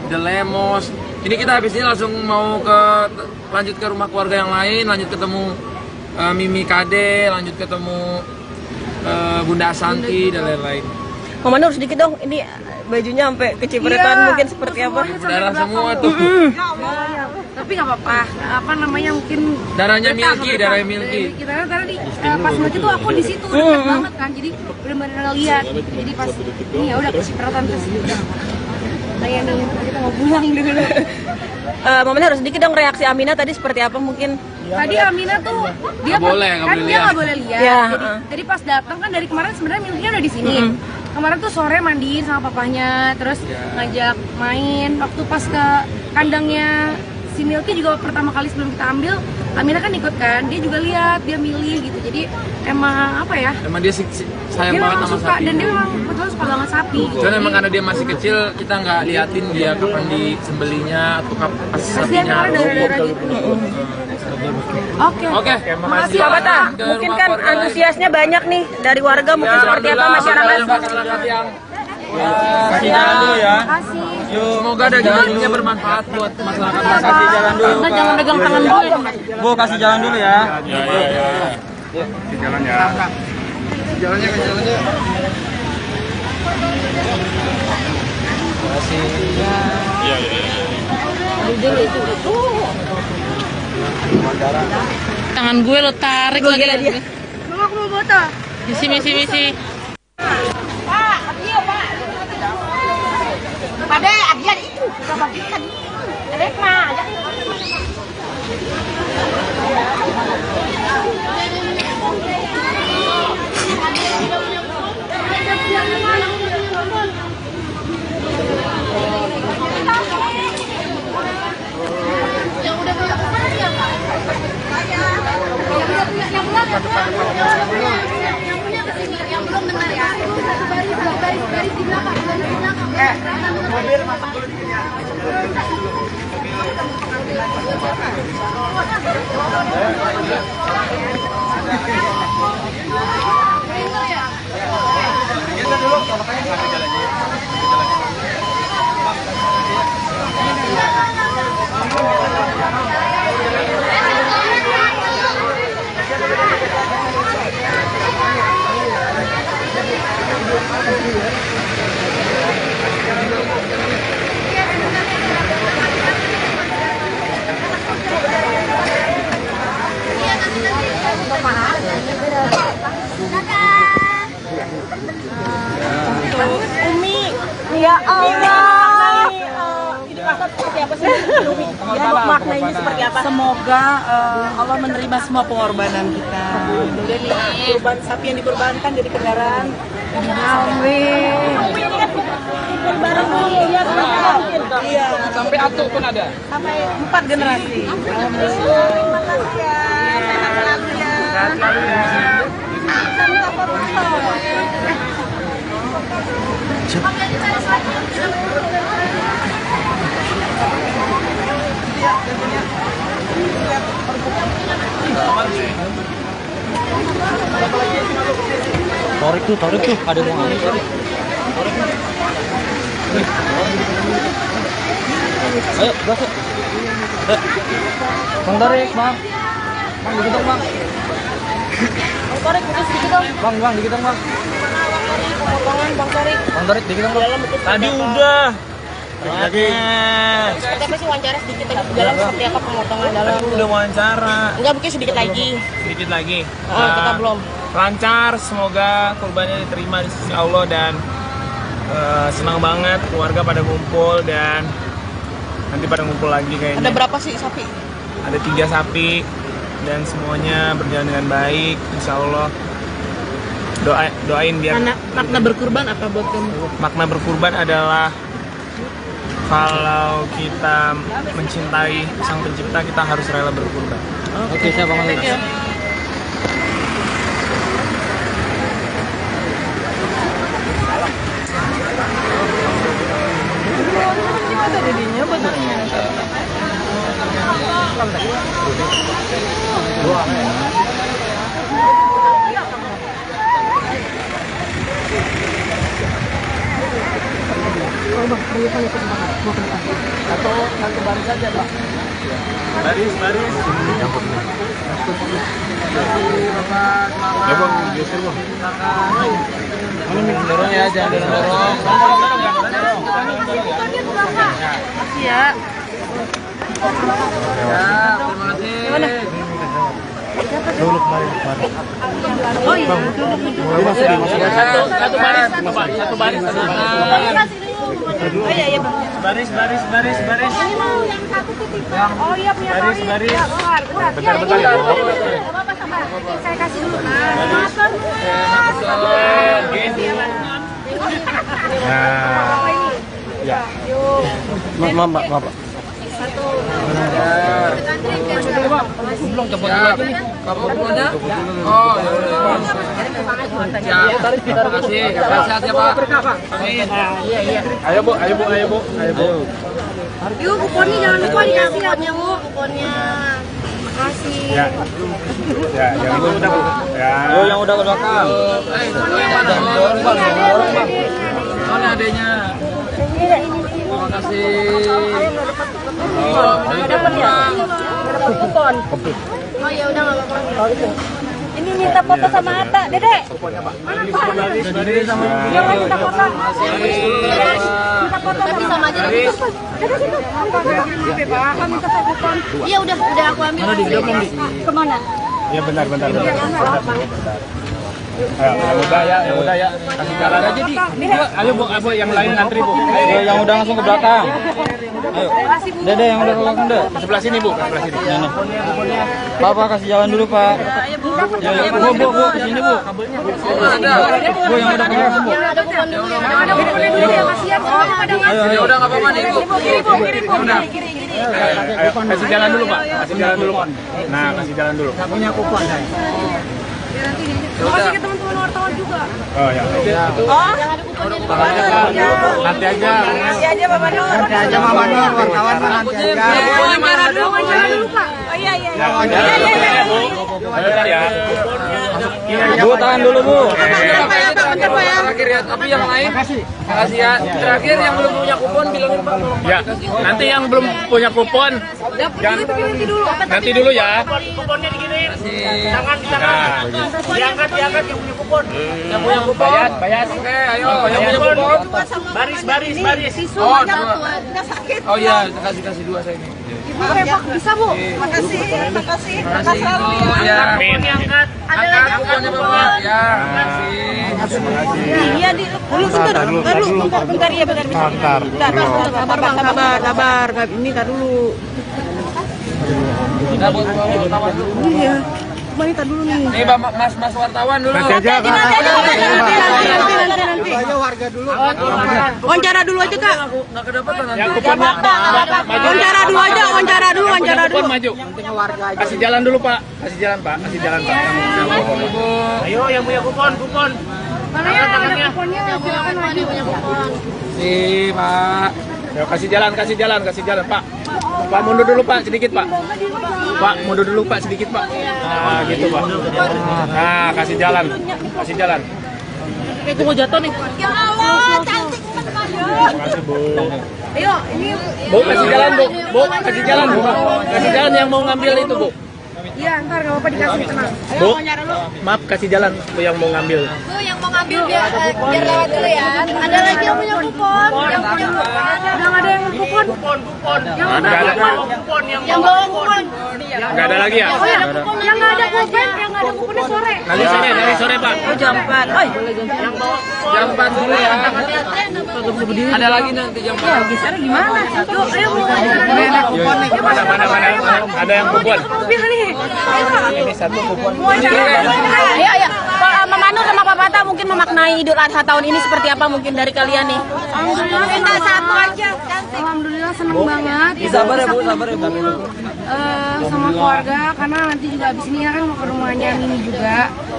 The Lemos. Ini kita habis ini langsung mau lanjut ke rumah keluarga yang lain, lanjut ketemu Mimi Kade, lanjut ketemu Bunda Asanti dan lain-lain. Mama Nur sedikit dong, ini bajunya sampai kecipratan mungkin seperti apa? Darah semua tuh. Ya. Tapi nggak apa-apa. Apa namanya mungkin Darahnya betah, Milky, betah. darahnya Milky. Kita kan tadi pas Milky tuh aku di situ dekat banget kan. Jadi benar-benar ngeliat. Jadi pas ini ya udah kecipratan terus udah. Kayak nih kita mau pulang dulu. Mama Nur sedikit dong reaksi Amina tadi seperti apa mungkin? Tadi Amina tuh dia Nggak boleh lihat. nggak boleh lihat. Ya, Jadi pas datang kan dari kemarin sebenarnya Milky udah di sini. Kemarin tuh sore mandiin sama papahnya, terus ngajak main. Waktu pas ke kandangnya si Milky juga pertama kali sebelum kita ambil, Amina kan ikut kan, dia juga lihat, dia milih gitu. Jadi emang apa ya? Emang dia sayang Dia banget memang sama suka sapi. dan dia memang betul suka banget sapi. Gitu. Cuman emang karena dia masih kecil, kita nggak liatin dia kapan disembelinya atau kapan pas Kasihan sapinya karena darah-darah gitu. Oke. Oke, Makasih Pak Bata, Ke mungkin rumah kan keluarga. antusiasnya banyak nih dari warga, mungkin Ya, seperti apa alhamdulillah, masyarakat? masyarakat yang Kasih jalan dulu ya. Kasih. Yuk. Semoga dagingnya bermanfaat buat masyarakat. Kasih jalan dulu. Anda jangan pegang tangan gue. Bu, kasih jalan dulu ya. Jalan ya. Jalannya ke jalannya. Kasih. Iya. Tangan gue lo tarik lagi. Mama aku mau foto. Misi. Pada agian itu kita bagikan. Adek mah. Yang belum dengar ya. Baris di belakang. Mobil masak dulu di sini ya. Kita dulu, makanya kita jalannya. Umi, ya Allah. Ini pasar seperti apa sih? Makna ini seperti apa? Semoga Allah menerima semua pengorbanan kita. Kemudian kurban sapi yang dikorbankan jadi kendaraan. Amin. Barang iya. Sampai atuh pun ada. Sampai 4 generasi. Terima kasih ya. Sehat selalu ya. Tarik tuh, ada yang mau ambil. Ayo, gas yuk. Bang tarik, Bang. Bang, dikit dong, Bang. Tarik putus sedikit dong. Bang, dikit dong, Bang. Potongan Bang Tarik. Bang tarik, dikit dong, Bang. Tadi udah. Lagi. Seperti apa sih wawancara sedikit lagi dalam seperti apa pemotongan dalam? Udah wawancara. Enggak mungkin sedikit lagi. Sedikit lagi. Kita belum. Lancar, semoga kurbannya diterima di sisi Allah dan senang banget keluarga pada ngumpul dan nanti pada ngumpul lagi kayaknya. Ada berapa sih sapi? Ada 3 sapi dan semuanya berjalan dengan baik, insya Allah. Doain biar. Makna berkurban apa buat kamu? Makna berkurban adalah kalau kita mencintai Sang Pencipta, kita harus rela berkurban. Oke, saya bangun dulu. Atau nanti baris saja, Pak. Baris. Ya Bang, geser Bang. Dorong ya, jangan dorong. Makasih ya. Terima kasih. Dulu kemarin. Oh iya. Satu baris. Oh iya Bang. Baris. Ini mau yang satu titik. Oh iya punya Baris. Ya, bentar. Bentar. Apa sabar. Saya kasih dulu. Apa ini? Ya. Maaf. Belum cepet lagi nih. Kabelnya. Oh, ya. Terima kasih. Sehat ya, Pak. Amin. Ayo Bu. Yuk, kuponnya jangan lupa dikasih ya, Bu. Kuponnya. Makasih. Ya, yang itu udah Bu. Ya. Yo, yang udah ke belakang. Kuponnya. Dorong, Bang. soalnya adanya. Terima kasih. Dapat ya? Dapat kupon. Oh ya udah nggak apa-apa. Ini minta foto sama Atta, Dedek. Mana Pak? Yang lain minta foto. Minta foto sama aja. Dedek situ. Pak, minta kupon. Iya udah aku ambil. Kemana? Ya bentar. Yang udah ya, kasih jalan aja di. Ayo bu, yang lain antri bu. Ayo, yang udah langsung ke belakang. Ayo, Dede yang udah ke belakang deh. Sebelah sini bu, sebelah sini. Pak, kasih jalan dulu Pak. Bu, kesini bu. Bu yang udah ke belakang bu. Ada kuponnya dulu ya, kasihan soalnya pada ngasih. Ya udah nggak apa-apa nih bu. Udah. Ayo, kasih jalan dulu pak, kasih jalan dulu pak. Nah, kasih jalan dulu. Punya kupon saya. Makasih ke teman-teman wartawan juga. Oh ya. Nanti aja. Nanti aja Mama Nur. Nanti aja Mama Nur, wartawan nanti aja. Wawancara dulu Pak. Oh iya. Bentar ya. Bu, tahan dulu Bu. Terakhir ya, tapi yang lain makasih ya. Terakhir yang belum punya kupon bilangin Pak. Ya, nanti yang belum punya kupon nanti dulu ya. Kuponnya dikirim. Tangan. Diangkat yang punya kupon. Yang punya kupon. Bayar. Oke, ayo yang punya kupon. Baris. Oh iya, kasih dua saya ini. Bisa Bu. Makasih. Oh ya. Amin. Angkat. Angkat kuponnya Bapak. Ya, makasih. Iya di dulu bentar ya bentar. Sabar. Ini tar dulu. Kita buat wartawan dulu. Iya. Cuma ini tar dulu nih. Nih mas wartawan dulu. Nanti. Ayo warga dulu. Wawancara dulu aja Kak. Nggak kedapatan nanti. Yang kuponnya Wawancara dulu aja. kupon maju. Kasih jalan dulu pak, kasih jalan pak. Ayo yang punya kupon. Mana yang ada kuponnya? Silakan maju. Nih Pak. Ayo kasih jalan pak. Pak mundur dulu pak, sedikit pak. Pak mundur dulu pak, sedikit pak. Nah gitu pak. Nah kasih jalan. Kayak tunggu jatuh nih. Ya Allah, cantik banget. Bu. Ayo, ini Bu kasih jalan bu. Kasih jalan yang mau ngambil itu bu. iya ntar nggak apa-apa dikasih tenang. Bu, maaf kasih jalan bu yang mau ngambil. Tuh yang mau ngambil biar lewat dulu ya. Ada lagi yang punya kupon. Yang punya kupon. Udah nggak ada yang kupon. Yang bawa kupon. Nggak ada lagi ya? Oh ya, yang nggak ada kuponnya sore. Nanti sore pak. Oh jam 4. Oi. Jam 4 dulu ya. Ada lagi nanti jam 4. Ya, geser gimana? Yuk, ayo Bu. Mana? Ada yang kupon. Mobil nih. Ini satu kupon. Ayo. Pak Mama Nur sama Pak Pata mungkin memaknai Idul Adha tahun ini seperti apa mungkin dari kalian nih? Alhamdulillah Minta satu aja. Alhamdulillah seneng banget. Sabar ya Bu. Sama keluarga karena nanti juga abis ini ya kan mau ke rumahnya Mini juga.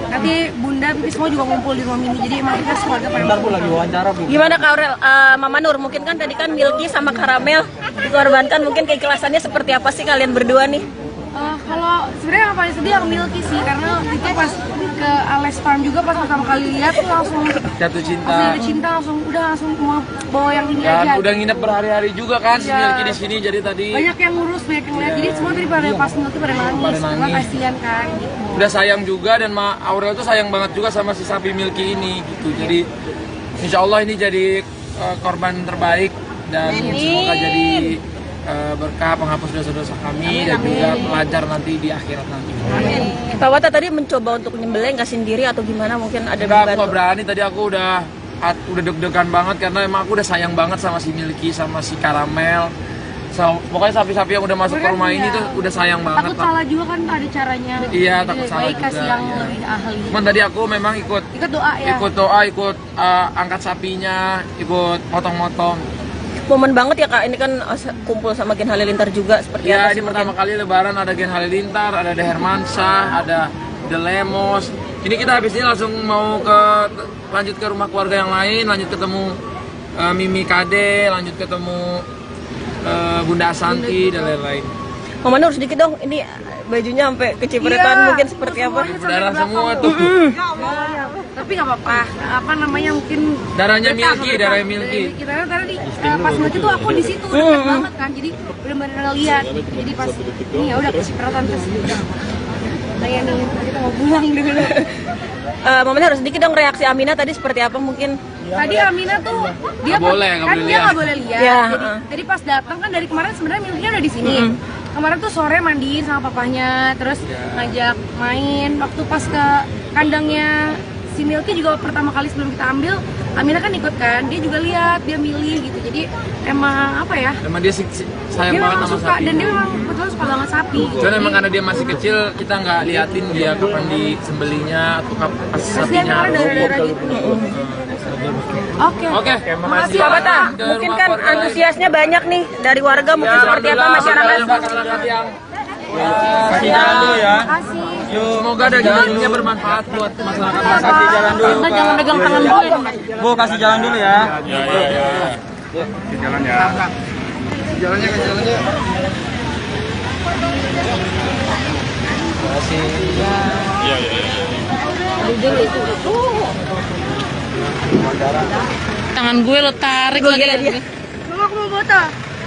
Nanti Bunda, Pipi semua juga ngumpul di rumah Mini. Jadi emang kita keluarga paling. Lagi wawancara Bu. Gimana Kak Aurel, Mama Nur, mungkin kan tadi kan Milky sama Karamel dikorbankan, mungkin keikhlasannya seperti apa sih kalian berdua nih? Kalau sebenarnya yang paling sedih yang Milky sih karena itu pas ke Alex Farm juga pas pertama kali lihat tuh langsung Jatuh cinta. langsung mau bawa yang ini Dan aja. udah nginep berhari-hari juga kan si Milky di sini jadi tadi Banyak yang ngurus, banyak yang lihat. Jadi semua tadi pada pas Milky pada nangis. Karena kasihan kan gitu. udah sayang juga dan Aurel tuh sayang banget juga sama si sapi Milky ini gitu. Jadi insya Allah ini jadi korban terbaik dan semoga jadi berkah penghapus dosa-dosa kami dan juga lancar nanti di akhirat nanti. Pak Wata tadi mencoba untuk nyembelih nggak sendiri atau gimana, mungkin ada Enggak, aku dibantu? nggak berani tadi aku udah deg-degan banget karena emang aku udah sayang banget sama si Milky sama si Karamel. Pokoknya sapi-sapi yang udah masuk ke rumah ini tuh udah sayang banget. Takut salah juga kan ada caranya. Iya, takut salah Baik kasih juga, yang iya. lebih ahli. Cuman tadi aku memang ikut doa ya. ikut angkat sapinya, ikut potong-potong. Momen banget ya Kak, ini kan kumpul sama Gen Halilintar juga seperti Ya, apa ini sih pertama mungkin? kali lebaran ada Gen Halilintar, ada De Hermansyah, ada The Lemos. Ini kita habis ini langsung mau lanjut ke rumah keluarga yang lain, lanjut ketemu Mimi Kade, lanjut ketemu Bunda Asanti dan lain-lain. Mama Nur sedikit dong, ini bajunya sampai kecipretan mungkin seperti apa? Berdarah semua tuh. tapi nggak apa-apa. Apa namanya mungkin Darahnya betah, Milky, betah. darahnya Milky. Karena tadi pas Milky tuh aku di situ dekat banget kan, jadi benar-benar ngeliat. Jadi pas ini ya udah kecipratan terus. Nah ya nih kita mau pulang dulu. Momen harus sedikit dong reaksi Amina tadi seperti apa mungkin? Tadi Amina tuh dia Nggak boleh dia nggak boleh lihat. Ya, Jadi pas datang kan dari kemarin sebenarnya Milky udah di sini. Kemarin tuh sore mandiin sama papahnya, terus ngajak main. Waktu pas ke kandangnya si Milky juga pertama kali sebelum kita ambil, Amina kan ikut kan, dia juga lihat, dia milih gitu. Jadi emang apa ya? Emang dia sayang Dia banget memang sama suka sapi. dan dia memang betul suka banget sapi. Cuman emang karena dia masih kecil, kita nggak liatin dia kapan disembelinya atau pas Terus dia sapinya kemarin darah-darah rumput. gitu. Oke. Oke, Makasih Pak ya, Bata, Pak. mungkin kan antusiasnya banyak nih dari warga mungkin seperti apa masyarakat? Kasih jalan dulu ya. Makasih. Semoga dagingnya bermanfaat buat masyarakat. Kasih jalan dulu. Anda jangan pegang tangan gue. Bu, kasih jalan dulu ya. Tangan gue lo tarik lagi. Mama aku mau foto.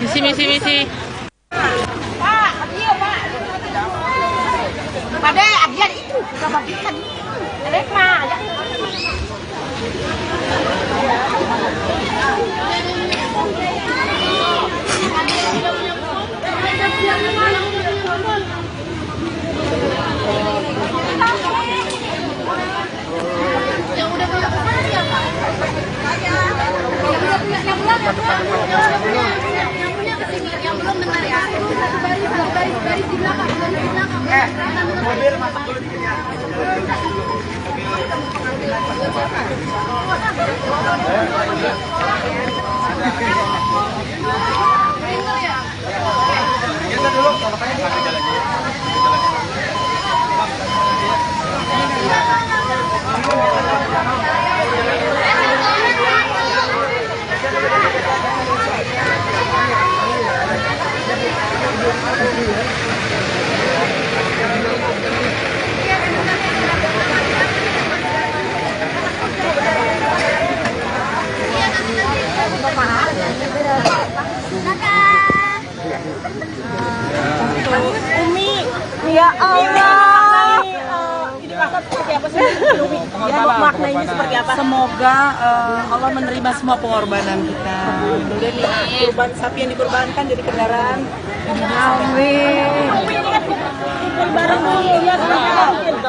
Misi. Pada agian itu sudah bagikan. Elek mah. Ya Allah. Ini maksud seperti apa sih? Ya, makna ini seperti apa? Semoga Allah menerima semua pengorbanan kita. Dan kurban sapi yang dikorbankan jadi kendaraan. Amin. Kumpul bareng nih, ya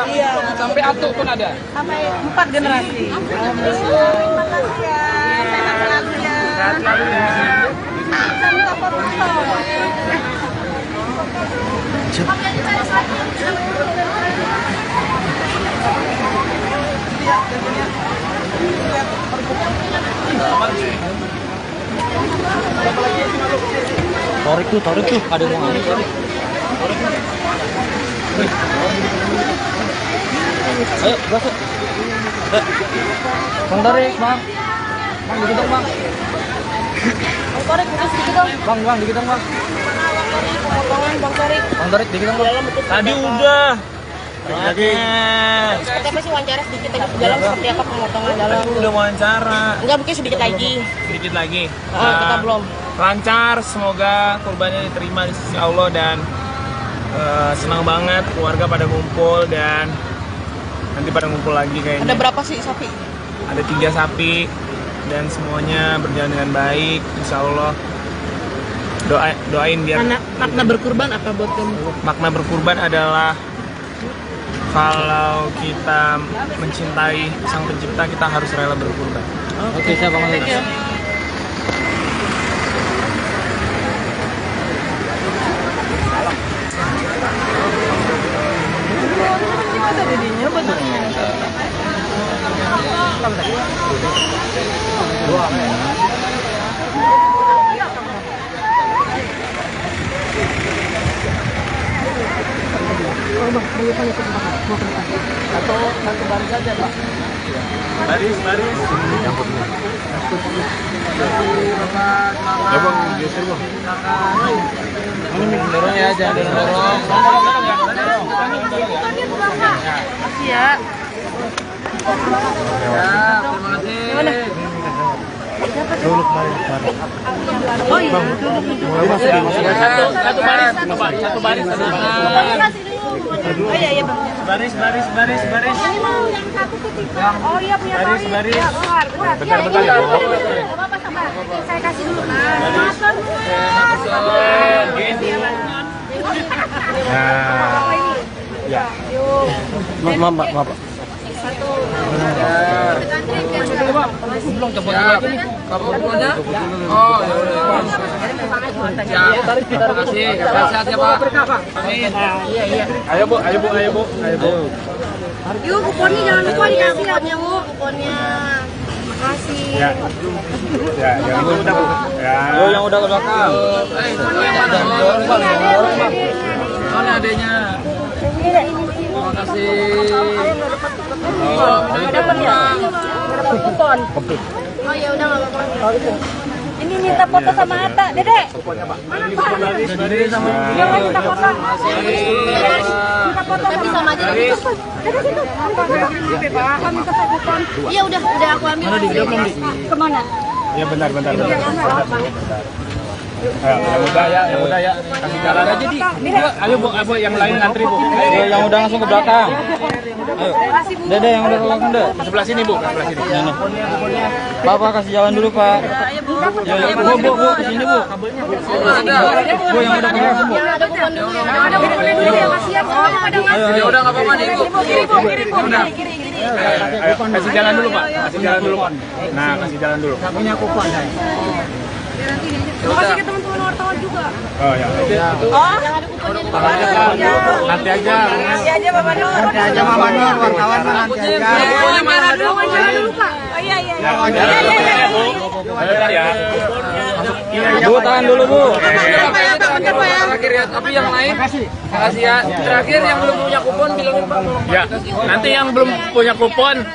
Iya. Sampai atuk pun ada. Sampai 4 generasi. Terima kasih ya. Saya makan lagu ya. Saya minta foto. Tarik tuh, ada yang mau ngambil. Ayo, berasuk. Bang tarik, Bang. Bang, dikit dong, Bang. Tarik, bukan sedikit dong. Bang, dikit dong, Bang. Bang tarik. Bang tarik, dikit dong, Bang. Tadi udah. Lagi. Seperti apa sih wawancara sedikit lagi dalam seperti apa pemotongan dalam? Udah wawancara Enggak, mungkin sedikit lagi. sedikit lagi. Kita belum. Lancar, semoga kurbannya diterima di sisi Allah dan senang banget keluarga pada ngumpul dan nanti pada ngumpul lagi kayaknya. Ada berapa sih sapi? Ada 3 sapi dan semuanya berjalan dengan baik, insya Allah. Doain biar Makna berkurban apa buat kamu? makna berkurban adalah kalau kita mencintai Sang Pencipta, kita harus rela berkurban. Oke, siap, Bang. Baris. Ya bang, geser bang. Dorong ya, jangan dorong. Makasih ya. Oh iya. Satu baris, satu baris. Oh iya bang. Baris. Oh iya punya Baris. Ya, bentar. Bentar. Apa sabar. Saya kasih dulu. Ya. Maaf. Belum coba lagi nih. Kabarnya? Oh, ya udah. Ya, terima kasih. Sehat ya, Pak. Amin. Ayo bu. Yuk, kuponnya jangan lupa dikasih ya, Bu. Kuponnya. Makasih. Ya, yang itu udah bu. Ya. Ayo yang udah ke belakang. Itu yang mana? Dorong, Bang. Mana adanya? Terima kasih. Dapat ya? Dapat kupon. Oh ya udah nggak apa-apa. Ini minta foto sama Atta, Dede. Yang lain minta foto. Minta foto sama aja. Dede situ. Minta saya kupon. Iya udah aku ambil. Kemana? Ya bentar. Yang udah ya, kasih jalan aja di. Ayo bu, yang lain ngantri bu. Ayo yang udah langsung ke belakang. Ayo. Dede yang udah ke belakang deh. Sebelah sini bu, sebelah sini. Nah. Pak kasih jalan dulu Pak. Bu, sini Bu. Bu yang udah ke belakang Bu. Ada kuponnya dulu ya, kasihan soalnya pada ngasih. Ya udah nggak apa-apa nih, Bu. Udah. Ayo, kasih jalan dulu pak, kasih jalan dulu pak. Nah, kasih jalan dulu. Punya kupon saya. Terima kasih ke teman-teman wartawan juga. Oh ya. Oh, yang ada kuponnya dulu. Nanti aja. Nanti aja Bapak Nur. Nanti aja Mama Nur, wartawan nanti aja. Wawancara dulu, Pak. Oh iya. Bentar ya. Bu tahan dulu Bu. Terakhir ya, tapi yang lain makasih ya. Terakhir yang belum punya kupon bilangin Pak. Ya, nanti yang belum punya kupon,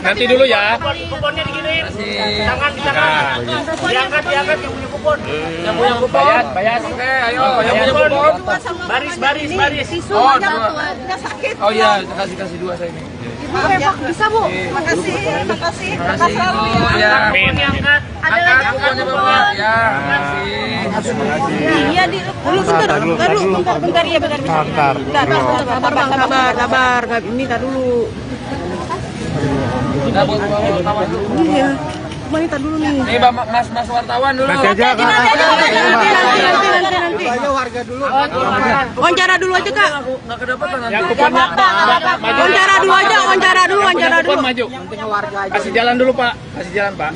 nanti dulu ya. Kuponnya diginiin. Kasih. Tangan di tangan. Diangkat yang punya kupon. Yang punya kupon. Bayar. Oke, ayo yang punya kupon. Baris. Oh, dua. Oh iya, kasih dua saya ini. Bisa, Bu. Makasih. Makasih. Oh ya. Amin. Angkat kuponnya Bapak. Ya, makasih. Iya di dulu bentar ya bentar. Sabar. Ini tar dulu. Udah buat wartawan dulu. Iya. Cuma ini tar dulu nih. Nih, Mas wartawan dulu. Nanti aja. Nanti. Wawancara dulu aja Kak. Nggak kedapatan nanti. Yang kuponnya maju. Wawancara dulu aja, wawancara dulu. Kupon maju. Kasih jalan dulu pak, kasih jalan pak.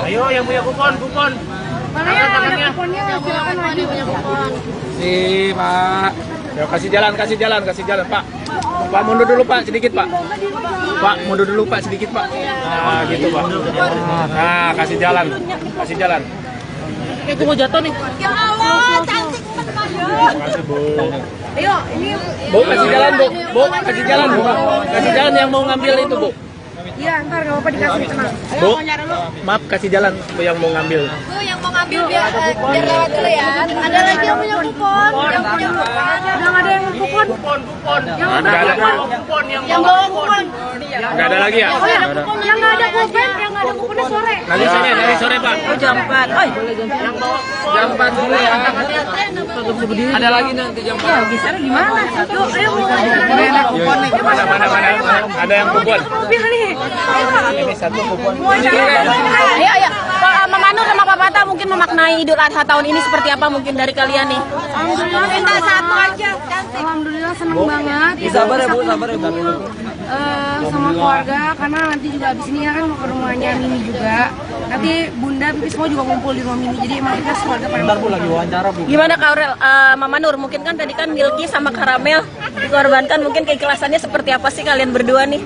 Ayo yang punya kupon. Mana ya ada kuponnya? Silakan maju. Sih, Pak. Yo kasih jalan pak. Pak mundur dulu pak, sedikit pak. Pak mundur dulu pak, sedikit pak. Nah gitu pak. Nah kasih jalan. Aku mau jatuh nih. Ya Allah, cantik banget. Ayo, ini Bu kasih jalan bu. Kasih jalan yang mau ngambil itu bu. iya, ntar nggak apa-apa dikasih, tenang. Bu, maaf kasih jalan bu yang mau ngambil. Bu yang mau ngambil biar lewat dulu ya. Ada lagi yang punya kupon. Yang punya kupon. Udah nggak ada yang kupon. Yang Nggak ada. Yang bawa kupon. Nggak ada lagi ya? Oh ya, yang nggak ada kuponnya sore. Nanti sore pak. Oh jam 4. Oi, Jam 4 dulu ya. Ada lagi nanti jam 4. Bisa gimana? Yuk, ayo Bu. Mana. Ada yang kupon. Mobil nih. Ini satu kupon. Ayo. Pak Mama Nur sama Pak Bata mungkin memaknai Idul Adha tahun ini seperti apa mungkin dari kalian nih? Alhamdulillah minta satu aja. Alhamdulillah seneng banget. Sabar ya Bu. Sama keluarga karena nanti juga abis ini kan mau ke rumahnya Mimi juga. Nanti Bunda, Pipi semua juga ngumpul di rumah Mimi. Jadi emang kita keluarga pada Bu lagi wawancara Bu. Gimana Kak Aurel, Mama Nur, mungkin kan tadi kan Milky sama Karamel dikorbankan, mungkin keikhlasannya seperti apa sih kalian berdua nih?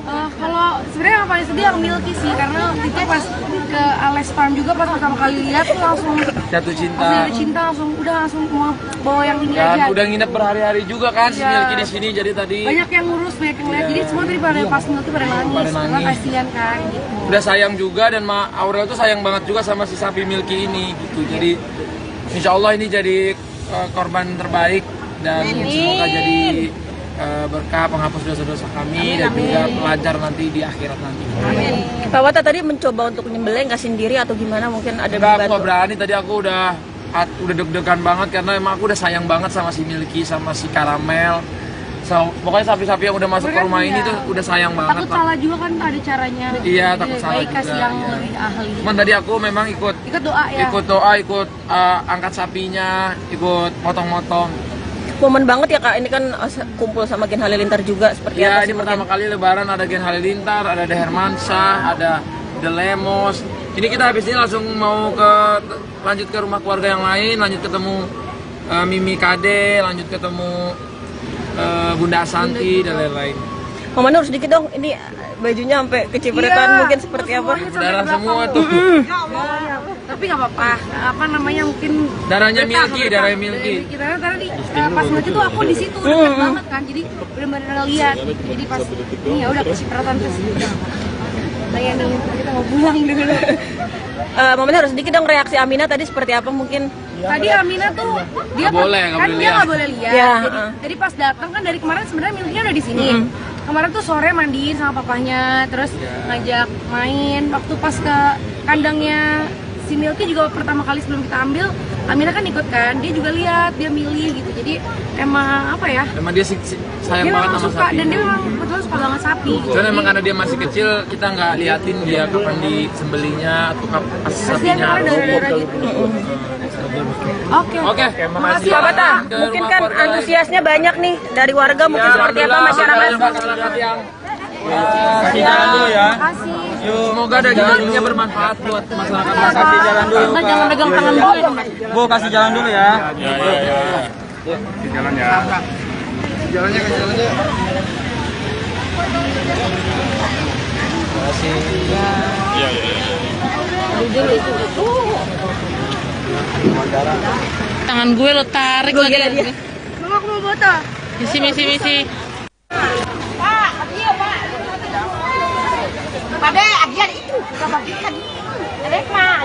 Kalau sebenarnya yang paling sedih yang Milky sih karena itu pas ke Alex Farm juga pas pertama kali lihat tuh langsung Jatuh cinta. langsung mau bawa yang ini Dan aja. udah nginep berhari-hari juga kan si Iya. Milky di sini jadi tadi Banyak yang ngurus, banyak yang lihat. Jadi semua tadi pada pas Milky pada nangis. Karena kasihan kan gitu. udah sayang juga dan Aurel tuh sayang banget juga sama si sapi Milky ini gitu. Jadi insya Allah ini jadi korban terbaik dan semoga jadi berkah, penghapus dosa-dosa kami, dan juga lancar nanti di akhirat nanti. Pak Wata tadi mencoba untuk nyembelih nggak sendiri atau gimana, mungkin ada Enggak, aku dibantu? nggak berani, tadi aku udah deg-degan banget karena emang aku udah sayang banget sama si Milky, sama si Karamel. Pokoknya sapi-sapi yang udah masuk ke rumah ini tuh udah sayang banget. Takut salah juga kan, ada caranya. Iya, takut salah Baik kasih juga, yang iya. lebih ahli. Cuman tadi aku memang ikut doa ya. ikut angkat sapinya, ikut potong-potong. Momen banget ya Kak, ini kan kumpul sama Gen Halilintar juga seperti Ya, apa ini sih pertama mungkin? kali Lebaran ada Gen Halilintar, ada The Hermansyah, ada The Lemos. Ini kita habis ini langsung mau lanjut ke rumah keluarga yang lain, lanjut ketemu Mimi Kade, lanjut ketemu Bunda Asanti dan lain-lain. Mama Nur sedikit dong, ini bajunya sampai kecipratan mungkin seperti apa? Darah semua tuh. Tapi nggak apa-apa. Apa namanya, mungkin Darahnya betah, Milky, betah. darahnya Milky. Tadi pas Milky tuh aku di situ dekat banget kan, jadi benar-benar lihat. Jadi pas ini ya udah kecipratan terus. Bayangin kita mau pulang dulu. Mama Nur sedikit dong, reaksi Amina tadi seperti apa mungkin? Tadi Amina tuh dia Nggak boleh dia nggak boleh lihat. Ya, Jadi pas datang kan dari kemarin sebenarnya Milky udah di sini. Kemarin tuh sore mandiin sama papahnya, terus ngajak main. Waktu pas ke kandangnya si Milky juga pertama kali sebelum kita ambil, Amina kan ikut kan, dia juga lihat, dia milih gitu. Jadi emang apa ya? Emang dia sayang Dia banget memang sama suka sapi. dan dia memang betul suka banget sapi. Cuman emang karena dia masih kecil, kita nggak liatin dia kapan disembelinya atau kapan pas Kasihan sapinya kan darah-darah rubuh. gitu. Oke. Oke, Makasih Pak Wata, mungkin kan antusiasnya banyak nih dari warga, mungkin seperti apa masyarakat? Kasih jalan dulu ya. Makasih. Semoga dagingnya bermanfaat buat masyarakat. Kasih jalan dulu. Jangan pegang tangan gue dong. Bu, kasih jalan dulu ya. Tangan gue lo tarik lagi. Mama aku mau foto. Misi. Pada agian itu enggak bagikan. Rek mah.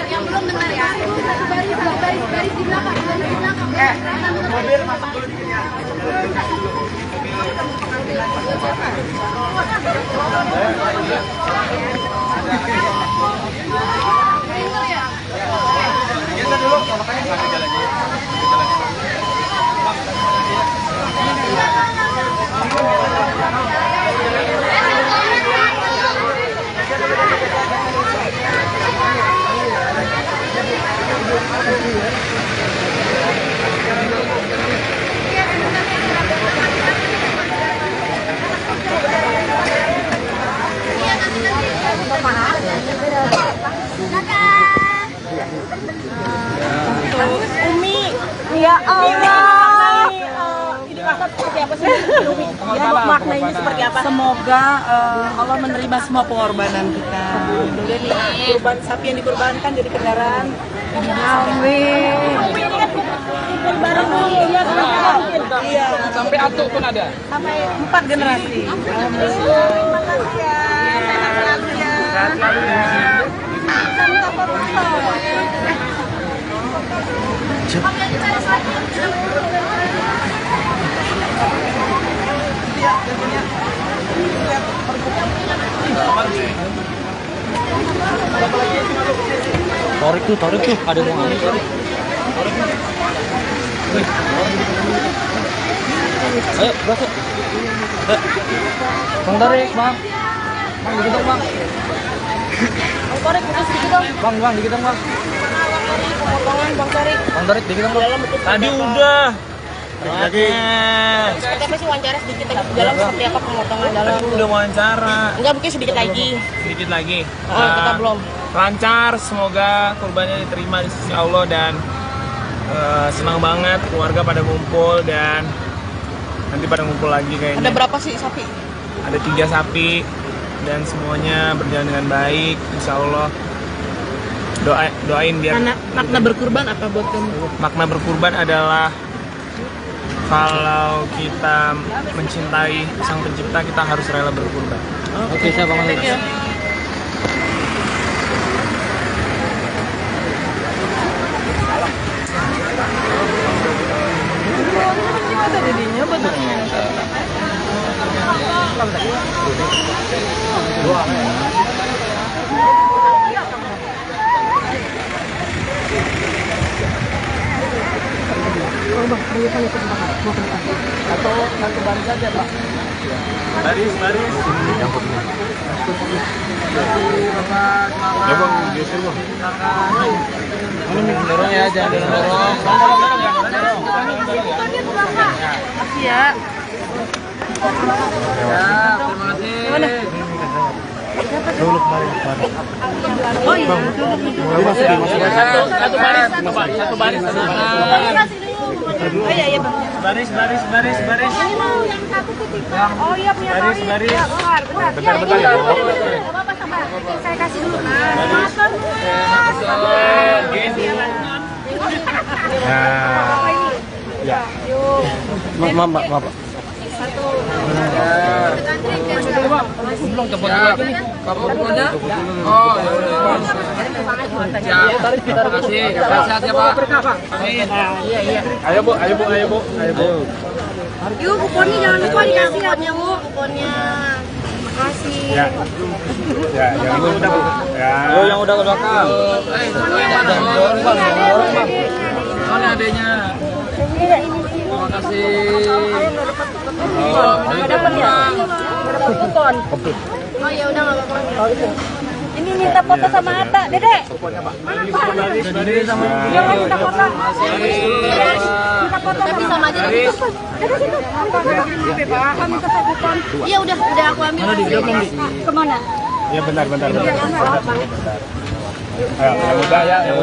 Yang belum dengar ya. Baris di belakang. Umi, ya Allah. Ini maksud seperti apa sih? Ya, makna ini seperti apa? Semoga Allah menerima semua pengorbanan kita. Kemudian kurban sapi yang dikurbankan jadi kendaraan. Amin. Kumpul bareng nih, ya kan? Iya, Sampai atuk pun ada. sampai 4 generasi. Alhamdulillah. Terima kasih ya. Sehat selalu ya. Sehat selalu ya. Santa Parusa. Tarik tuh, ada yang mau ngambil, tarik. Ayo, berasuk. Bang tarik, bang. Bang, dikit dong, bang. Korek putus dikit dong. Bang, dikit dong, bang. Potongan Bang Tarik. Bang tarik, dikit dong, bang. Tadi udah. Lagi. Seperti apa sih wawancara sedikit lagi dalam seperti apa pemotongan dalam? Udah wawancara Enggak, mungkin sedikit lagi. sedikit lagi. Oh, kita belum. Lancar, semoga kurbannya diterima di sisi Allah dan senang banget keluarga pada ngumpul dan nanti pada ngumpul lagi kayaknya. Ada berapa sih sapi? Ada 3 sapi dan semuanya berjalan dengan baik, insya Allah. Doain biar. Makna berkurban apa buat kamu? Makna berkurban adalah kalau kita mencintai Sang Pencipta, kita harus rela berkurban. Oke, siap Bang Malik. Baris. Ya bang, geser bang. Dorong ya, jangan dorong. Makasih ya. Terima kasih. Oh iya. Satu baris. Oh iya Bang. Baris. Ini mau yang satu titik. Oh iya punya tali. Baris. Ya, bentar ya. Apa sabar. Saya kasih dulu. Maaf. Ya. Maaf. Belum cepet lagi nih. Kaburnya? Oh, ya udah. Terima kasih. Sehat ya, Pak. Amin. Ayo bu. Yuk, kuponnya jangan lupa dikasih ya, Bu. Kuponnya. Makasih. Ya, yang itu udah bu. Ya. Yo yang udah ke belakang. Mana adanya? Terima kasih. Dapat ya? Dapat kupon. Oh ya udah nggak apa-apa. Ini minta foto sama Atta, Dede. Mana Pak? Jangan minta foto. Minta foto tapi sama aja. Dede situ. Minta foto kupon. Iya udah aku ambil. Kemana? Ya bentar. Ayo, yang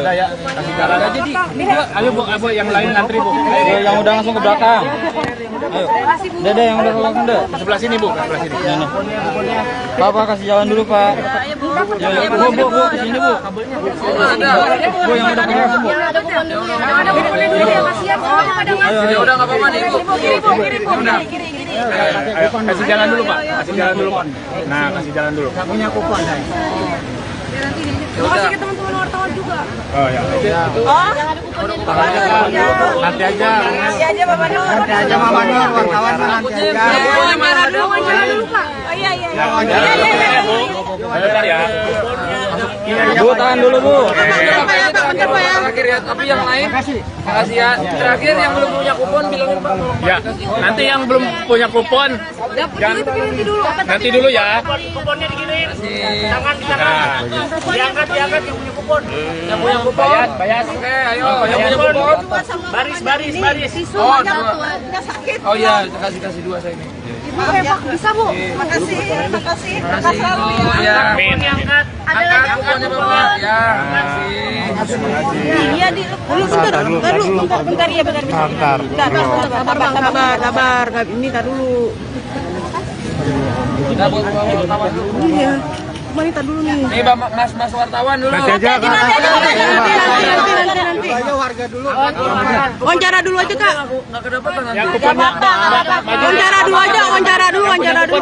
udah ya. Kasih jalan aja di. Ayo bu, yang lain antri bu. Yo yang udah langsung ke belakang. Ayo. Dede yang udah ke belakang deh. Sebelah sini bu, sebelah sini. Nih. Pak kasih jalan dulu Pak. Bu, kesini Bu. Bu yang udah ke belakang Bu. Ada kupon dulu. Ada kuponnya dulu ya, kasihan soalnya pada ngasih. Ya udah nggak apa-apa nih, Bu. Ayo, kasih jalan dulu pak. Nah, kasih jalan dulu. Kasih ke teman-teman wartawan juga. Oh ya. Nanti aja. Wawancara dulu Pak. Oh iya. Bentar ya. Bu tahan dulu Bu. Bentar Pak ya. Terakhir ya, tapi yang lain. Makasih ya. Terakhir yang belum punya kupon bilangin Pak. Ya, nanti yang belum punya kupon nanti dulu ya. Kuponnya dikirim. Tangan di tangan. Diangkat yang punya kupon. Yang punya kupon. Bayar. Oke, ayo. Yang punya kupon. Baris. Oh, oh iya, kasih dua saya ini. Bisa Bu. Makasih. Oh ya. Amin. Diangkat. Angkat kuponnya Bapak. Ya, makasih. Iya di dulu bentar ya bentar. Sabar. Ini tar dulu. Kita buat wartawan dulu. Iya. Mari tar dulu nih. Nih, Mas wartawan dulu. Nanti aja. Nanti. Wawancara dulu aja Kak. Enggak kedapatan nanti. Yang kuponnya. Wawancara dulu aja.